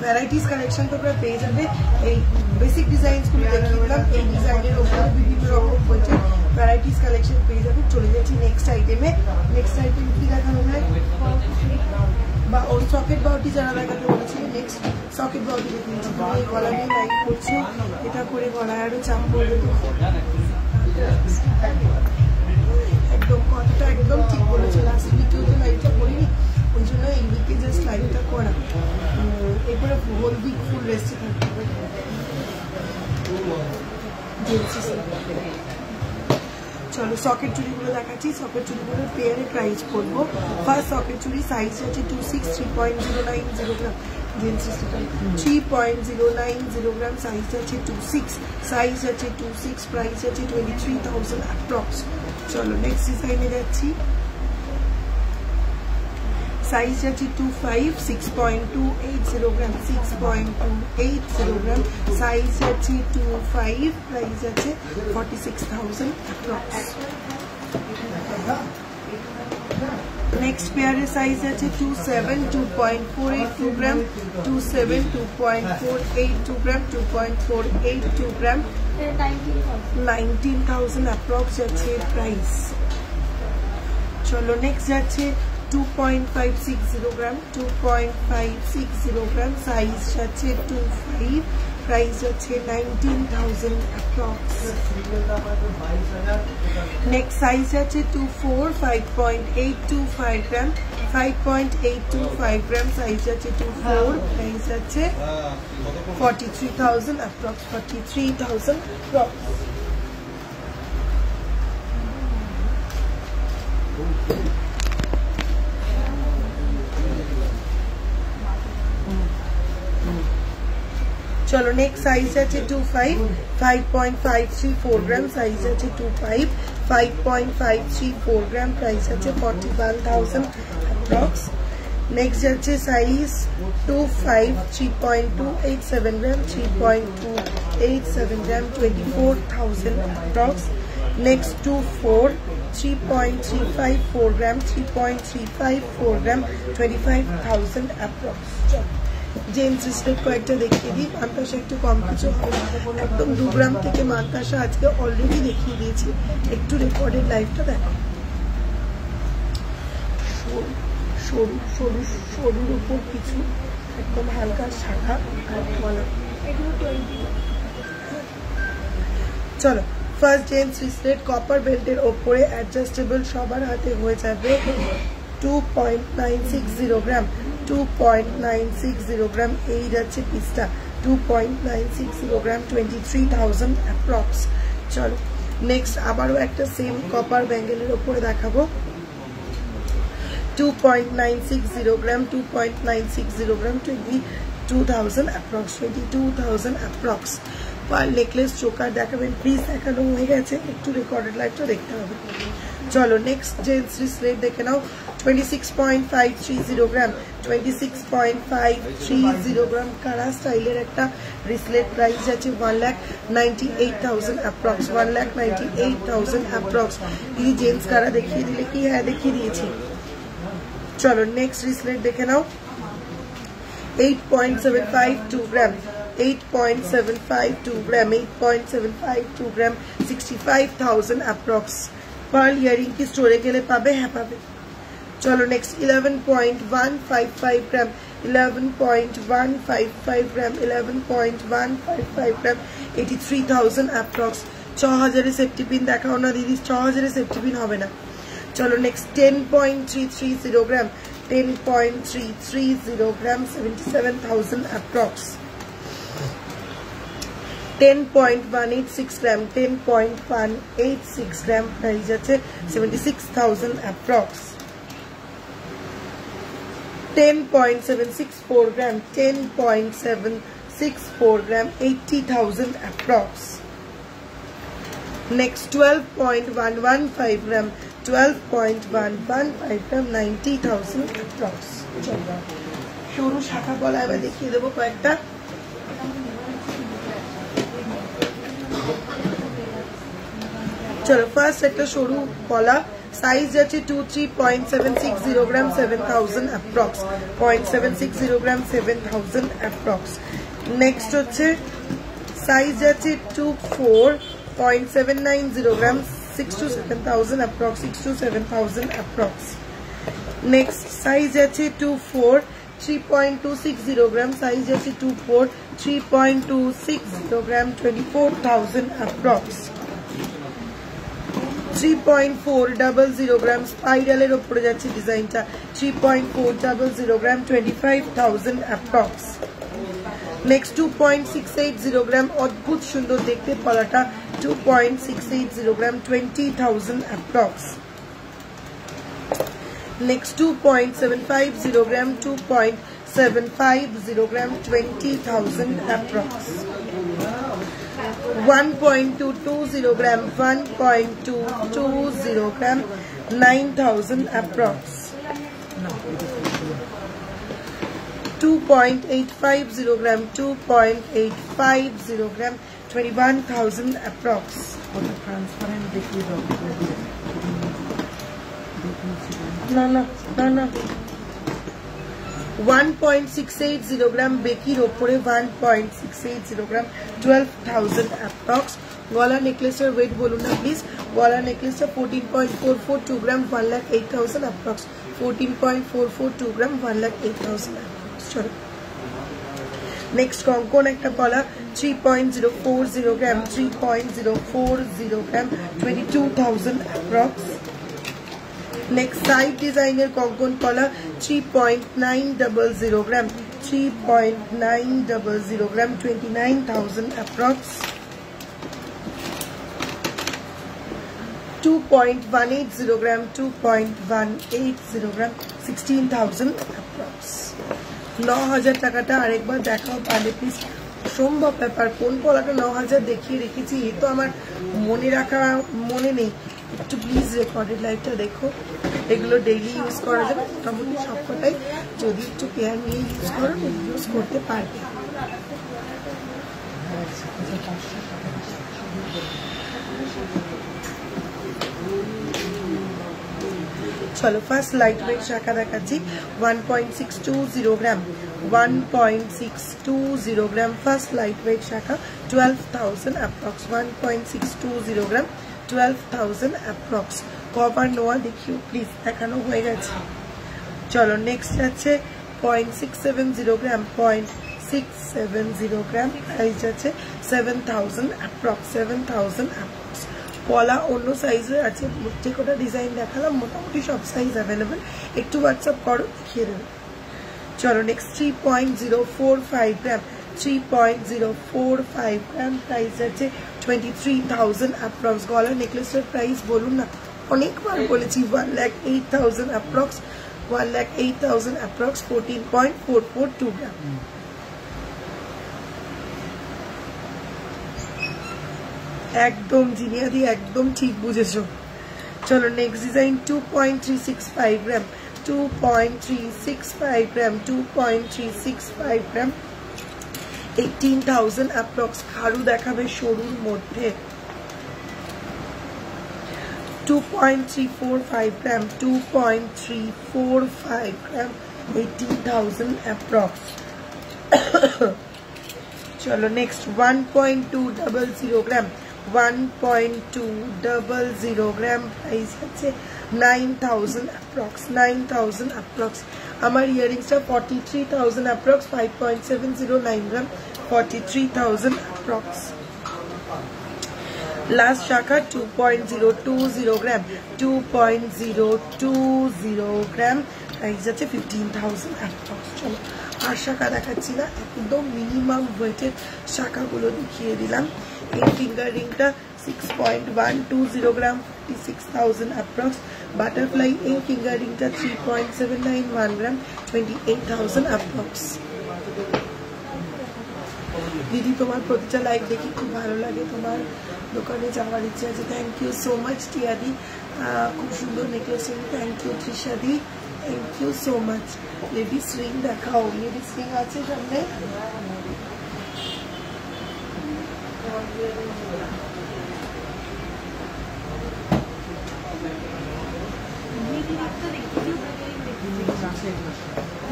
A: ভ্যারাইটিস কালেকশন তোমরা পেয়ে যাবে। এই বেসিক ডিজাইনস গুলো দেখিয়ে দিলাম, এই ডিজাইনের উপরে বিভিন্ন রকম বলছে ভ্যারাইটিস কালেকশন পেয়ে যাবে। চলে যাচ্ছি নেক্সট আইটেমে। নেক্সট আইটেম কি দেখানো যায়, বা ওর সকেট বাউটি যারা দেখাতে বলেছিল, নেক্সট সকেট বাউটি দেখে নিচ্ছি। তুমি এই গলা নিয়ে লাইট করছো, এটা করে গলায় আরো চাপ পড়বে, তো একদম কথাটা একদম ঠিক বলেছো। লাস্ট উইকেও তো লাইটটা করিনি, ওই জন্য এই উইকে জাস্ট লাইটটা করা, এরপরে হোল উইক ফুল রেস্টে থাকতে হবে। চলো সকেট চুড়িগুলো দেখাচ্ছি। সকেট চুড়িগুলোর পেয়ারে প্রাইস করবো। ফার্স্ট সকেট চুড়ি সাইজ আছে 26, 3.090 গ্রাম, 3.090 গ্রাম, সাইজ আছে 26, সাইজ আছে 26, প্রাইস আছে 23,000 অ্যাপ্রক্স। চলো নেক্সট ডিজাইনে যাচ্ছি। সাইজ আছে 25, 6.280 গ্রাম, 6.280 গ্রাম, সাইজ আছে 25, প্রাইস আছে 46,000 অ্যাপ্রক্স। নেক্সট পেয়ারের সাইজ আছে 27, 2.482 গ্রাম, 27, 2.482 গ্রাম, 2.482 গ্রাম, 19,000 অ্যাপ্রক্স আছে প্রাইস। চলো নেক্সট যাচ্ছে 2.560 গ্রাম, 2.560 গ্রাম, সাইজ আছে 25, প্রাইস আছে 19,000 অ্যাপ্রক্স। নেক্সট সাইজ আছে 24, 5.825 গ্রাম, 5.825 গ্রাম, সাইজ আছে 24, প্রাইস আছে 43,000 অ্যাপ্রক্স, 43,000 অ্যাপ্রক্স। চলো নেক্সট সাইজ আছে 25, 5.534 গ্রাম, সাইজ আছে 25, 5.534 গ্রাম, প্রাইস আছে 41,000 অ্যাপ্রক্স। নেক্সট যাচ্ছে সাইজ 25 3.287 গ্রাম 3.287 গ্রাম 24,000 অ্যাপ্রক্স নেক্সট 24 3.354 গ্রাম 3.354 গ্রাম 25,000 অ্যাপ্রক্স জেন্টস রিস্টেড কয়েকটা দেখিয়ে দিই মান্তাসা একটু কম কিছু একদম 2 গ্রাম থেকে মান্তাসা আজকে অলরেডি দেখিয়ে দিয়েছি একটু রেকর্ডেড লাইভটা দেখো সরু সরু সরুর উপর কিছু একদম হালকা শাখা আর বলো চলো ফার্স্ট জেন্টস রিস্টেড কপার বেল্টের ওপরে অ্যাডজাস্টেবল সবার হাতে হয়ে যাবে 2.960 গ্রাম 2.960 গ্রাম এই যাচ্ছে পিসটা 2.960 গ্রাম 23,000 অ্যাপ্রক্স চলো নেক্সট আবারও একটা সেম কপার ব্যাঙ্গেলের ওপরে দেখাবো 2.960 গ্রাম 2.960 গ্রাম 22,000 অ্যাপ্রক্স 22,000 অ্যাপ্রক্স পার নেকলেস চোকার দেখাবেন প্লিজ দেখানো হয়ে গেছে একটু রেকর্ডেড লাইভটা দেখতে হবে চলো নেক্সট জেন্টস রিস্টলেট দেখে নাও 26.530 গ্রাম 26.530 গ্রাম কারা স্টাইলের একটা রিসলেট প্রাইস আছে 1,98,000 অ্যাপ্রক্স 1,98,000 অ্যাপ্রক্স এই জেন্টস কারা দেখিয়ে দিলে কি হ্যাঁ দেখিয়ে দিয়েছি চলো নেক্সট রিসলেট দেখে নাও 8.752 গ্রাম 8.752 গ্রাম 8.752 গ্রাম 65,000 অ্যাপ্রক্স পার্ল ইয়ারিং কি স্টোরে গেলে পাবে হ্যাঁ পাবে চলো নেক্সট 11.155 গ্রাম 11.155 গ্রাম 11.155 গ্রাম 83,000 অ্যাপ্রক্স 6,000 সেফটি পিন দেখাও না দিদি 6,000 সেফটি পিন হবে না চলো নেক্সট 10.330 গ্রাম 10.330 গ্রাম 77,000 অ্যাপ্রক্স 10.186 গ্রাম 10.186 গ্রাম প্রাইস আছে 76,000 অ্যাপ্রক্স 10.764 গ্রাম 10.764 গ্রাম 80,000 অ্যাপ্রক্স নেক্সট 12.115 গ্রাম 12.115 গ্রাম 90,000 অ্যাপ্রক্স সরু শাখা বলা এবার দেখিয়ে দেবো কয়েকটা চলো ফার্স্ট একটা সরু কলা সাইজ আছে 23.760 গ্রাম 7,000 অ্যাপ্রক্স 0.760 গ্রাম 7,000 অ্যাপ্রক্স নেক্সট হচ্ছে সাইজ আছে 24.790 গ্রাম 6 to 7,000 approx 6 to 7,000 approx next size আছে 24 3.260 গ্রাম সাইজ আছে 24 3.260 গ্রাম 24,000 অ্যাপ্রক্স 3.400 গ্রাম স্পাইরালের উপরে যাচ্ছে ডিজাইনটা 3.400 গ্রাম 25,000 অ্যাপ্রক্স নেক্সট 2.680 গ্রাম অদ্ভুত সুন্দর দেখতে পলাটা 2.680 গ্রাম 20,000 অ্যাপ্রক্স নেক্সট 2.750 গ্রাম 2.750 গ্রাম 20,000 approx 1.220 gram 1.220 gram 9,000 approx 2.850 gram 2.850 gram 21,000 approx no 1.680 gram Bekir ওপরে 1.680 gram 12,000 approx গলা নেকলেসের ওয়েট বলুন না প্লিজ গলা নেকলেসটা 14.442 gram 1,08,000 approx 14.442 gram 1,08,000 approx চলো নেক্সট কঙ্কন একটা গলা 3.040 gram 3.040 gram 22,000 approx next side designer konkon collar 3.900 gram 3.900 gram 29,000 approx 2.180 gram 2.180 gram 16,000 approx 9,000 টাকাটা আরেকবার দেখাও পারলে প্লিজ সম্ভব ব্যাপার কোন পলাটা 9,000 দেখিয়ে রেখেছি এই তো আমার মনে রাখা মনে নেই একটু প্লিজ রেকর্ডেড লাইভটা দেখো এগুলো ডেইলি ইউজ করা যাবে, মোটামুটি সবকটাই যদি একটু কেয়ার নিয়ে ইউজ করো ইউজ করতে পারবে। চলো ফার্স্ট লাইট ওয়েট শাখা দেখাচ্ছি 1.620 গ্রাম 1.620 গ্রাম ফার্স্ট লাইট ওয়েট শাখা 12,000 অ্যাপ্রক্স 1.620 গ্রাম 12,000 অ্যাপ্রক্স। কভার নোয়া দেখিও প্লিজ, দেখানো হয়ে গেছে। চলো নেক্সট আছে 0.670 গ্রাম 0.670 গ্রাম প্রাইস আছে 7,000 অ্যাপ্রক্স 7,000 অ্যাপ্রক্স। পলা অন্য সাইজের আছে, যে কটা ডিজাইন দেখালাম মোটামুটি সব সাইজ অ্যাভেলেবেল, একটু হোয়াটসঅ্যাপ করো দেখিয়ে দেবে। চলো নেক্সট 3.045 গ্রাম 3.045 গ্রাম প্রাইস আছে 23,000 অ্যাপ্রক্স। গলার নেকলেসের প্রাইস বলুন না, অনেকবার বলেছি 1,08,000 অ্যাপ্রক্স 1,08,000 অ্যাপ্রক্স 14.442 গ্রাম। একদম জিনিয়াদি একদম ঠিক বুঝেছো। চলো নেক্সট ডিজাইন 2.365 গ্রাম 2.365 গ্রাম 2.365 গ্রাম 18,000 অ্যাপ্রক্স। খারু দেখাবে সরুর মধ্যে 2.345 গ্রাম 2.345 গ্রাম 18,000 অ্যাপ্রক্স। চলো নেক্সট 1.200 গ্রাম 1.200 গ্রাম প্রাইস আছে 9,000 অ্যাপ্রক্স 9,000 অ্যাপ্রক্স। আমার ইয়ারিংসটা 43,000 অ্যাপ্রক্স 5.709 গ্রাম 43,000 অ্যাপ্রক্স। লাস্ট শাখা 2.020 গ্রাম 2.020 গ্রাম প্রাইস আছে 15,000 অ্যাপ্রক্স। চলো আর শাখা দেখাচ্ছি না, একদম মিনিমাম ওয়েটের শাখাগুলো দেখিয়ে দিলাম। এই ফিঙ্গার রিংটা 6.120 গ্রাম 56,000 অ্যাপ্রক্স। বাটারফ্লাই এই ফিঙ্গার রিংটা 3.791 গ্রাম 28,000 অ্যাপ্রক্স। দিদি তোমার প্রতিটা লাইক দেখি খুব ভালো লাগে, তোমার দোকানে যাওয়ার ইচ্ছে আছে। থ্যাংক ইউ সো মাচ টিয়াদি, খুব সুন্দর নেকলেস রিং। থ্যাংক ইউ তৃষাদি, thank you so much. Ladies ring দেখাও, লেডিস রিং আছে সামনে।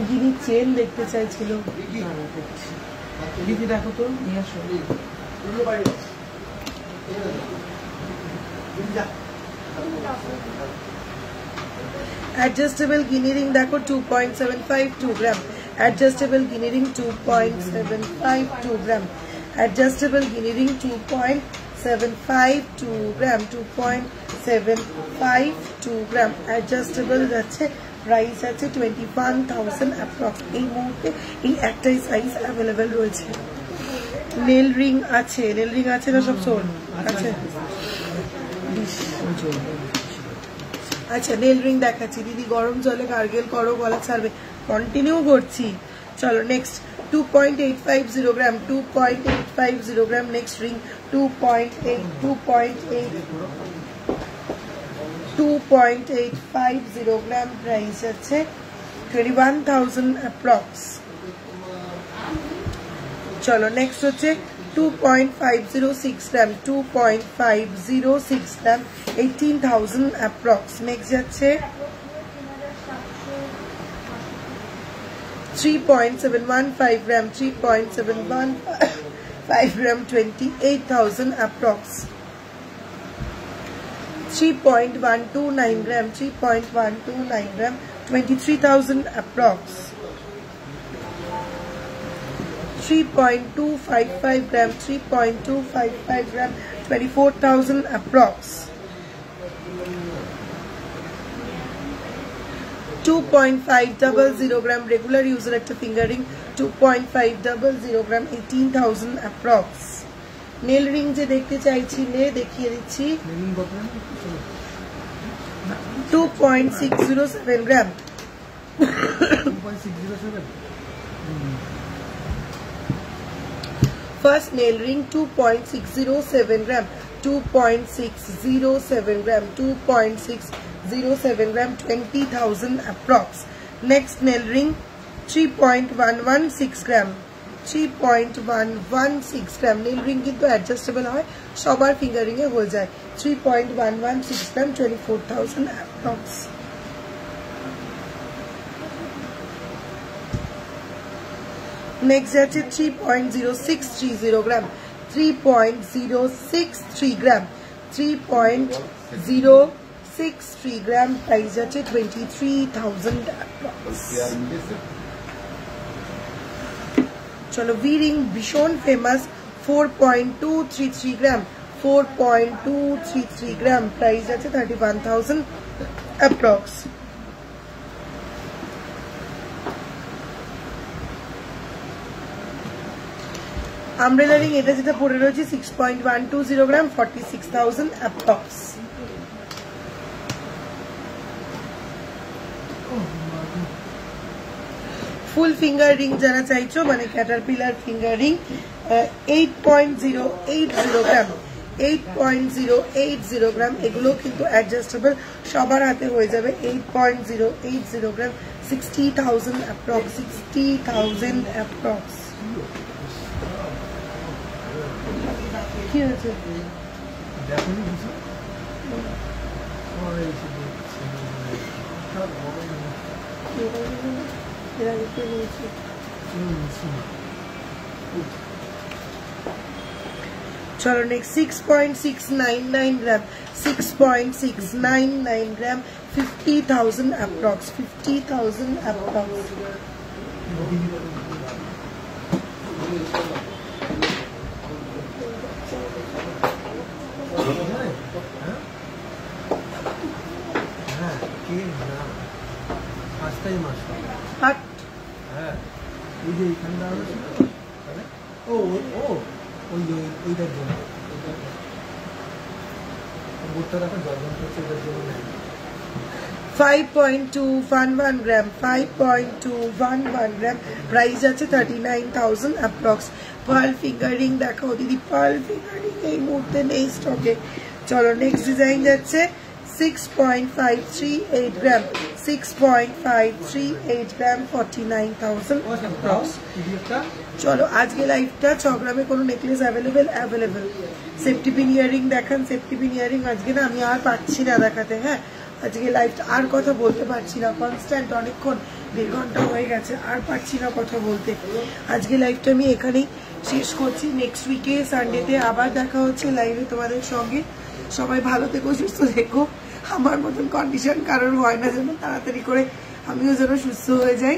A: যিনি চেন দেখতে চাইছিল দিদি দেখো তো নিয়ে আসো। অ্যাডজাস্টেবল গিনি রিং দেখো 2.752 গ্রাম। অ্যাডজাস্টেবল গিনি রিং 2.752 গ্রাম। অ্যাডজাস্টেবল গিনি রিং 2.752 গ্রাম 2.752 গ্রাম। অ্যাডজাস্টেবল যাচ্ছে প্রাইস আছে 21,000 অ্যাপ্রক্স। এই মুহূর্তে এই একটাই সাইজ অ্যাভেলেবেল রয়েছে। নেল রিং আছে, নেল রিং আছে না সব সোল আছে। আচ্ছা নেল রিং দেখাচ্ছি দিদি, গরম জলে গার্গেল করো গলা ছাড়বে। কন্টিনিউ করছি। চলো নেক্সট 2.850 গ্রাম 2.850 গ্রাম নেক্সট রিং 2.850 গ্রাম প্রাইস আছে 21,000 অ্যাপ্রক্স। চলো নেক্সট হচ্ছে 2.506 গ্রাম 2.506 গ্রাম 18,000 অ্যাপ্রক্স। নেক্সট যাচ্ছে 3.715 গ্রাম 3.715 গ্রাম 28,000 অ্যাপ্রক্স। 3.129 গ্রাম 3.129 গ্রাম 23,000 অ্যাপ্রক্স। 3.255 গ্রাম 3.255 গ্রাম 24,000 অ্যাপ্রক্স। 2.500 গ্রাম রেগুলার ইউজার একটা ফিঙ্গারিং 2.500 গ্রাম 18,000 অ্যাপ্রক্স। নেল রিং যে দেখতে চাইছি নে দেখিয়ে দিচ্ছি 2.607 গ্রাম। First nail ring 2.607 gram 2.607 gram 2.607 3.07 gram, 20,000 approx. Next nail ring 3.116 gram, 3.116 gram. nail ring কিন্তু adjustable হয়, সবার ফিঙ্গারিং এ হয়ে যায়। 3.116 gram, 24,000 approx. Next আছে 3.0630 gram, 3.063 gram, 3.063 gram. Price আছে 23,000 approx. চলো V-ring ভীষণ ফেমাস, 4.233 gram, 4.233 gram. Price আছে 31,000 approx. আমব্রেলা রিং এটা যেটা পড়ে রয়েছে 6.120 gram, 46,000 approx. ফুল ফিঙ্গার রিং যারা চাইছো, মানে Caterpillar finger ring 8.080 gram, 8.080 gram. এগুলো কিন্তু অ্যাডজাস্টেবল, সবার হাতে হয়ে যাবে। 8.080 gram, 60,000 approx, 60,000 approx. কি হয়েছে? চলো next 6.699 gram, 6.699 gram, 50,000 approx, 50,000 approx.
D: ওইটার জন্য ভুট্টা দেখো জর্জন করছে, এটার জন্য নেই।
A: 5.211 gram, 5.211 gram. প্রাইস আছে 39,000 approx. পার্ল ফিঙ্গারিং দেখাও দিদি, পার্ল ফিঙ্গারিং এই মুহূর্তে নেই স্টকে। চলো নেক্সট ডিজাইন যাচ্ছে 6.538 gram, 6.538 gram, 49,000 approx. চলো আজকে লাইভটা 6 গ্রামে কোনো necklace available. Safety pin earring দেখান, সেফটি পিন ইয়ারিং আজকে না আমি আর পাচ্ছি না দেখাতে। হ্যাঁ আজকে লাইভটা আর কথা বলতে পারছি না, কনস্ট্যান্ট অনেকক্ষণ 1.5 ঘন্টা হয়ে গেছে, আর পারছি না কথা বলতে। আজকে লাইভটা আমি এখানেই শেষ করছি। নেক্সট উইকে সানডেতে আবার দেখা হচ্ছে লাইভে তোমাদের সঙ্গে। সবাই ভালো থেকো, সুস্থ থেকো। আমার মতন কন্ডিশন কারোর হয় না, যেন তাড়াতাড়ি করে আমিও যেন সুস্থ হয়ে যাই।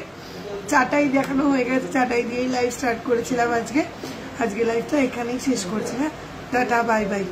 A: চাটাই দেখানো হয়ে গেছে, চাটাই দিয়েই লাইভ স্টার্ট করেছিলাম আজকে। আজকে লাইভটা এখানেই শেষ করছি। হ্যাঁ টাটা, বাই বাই।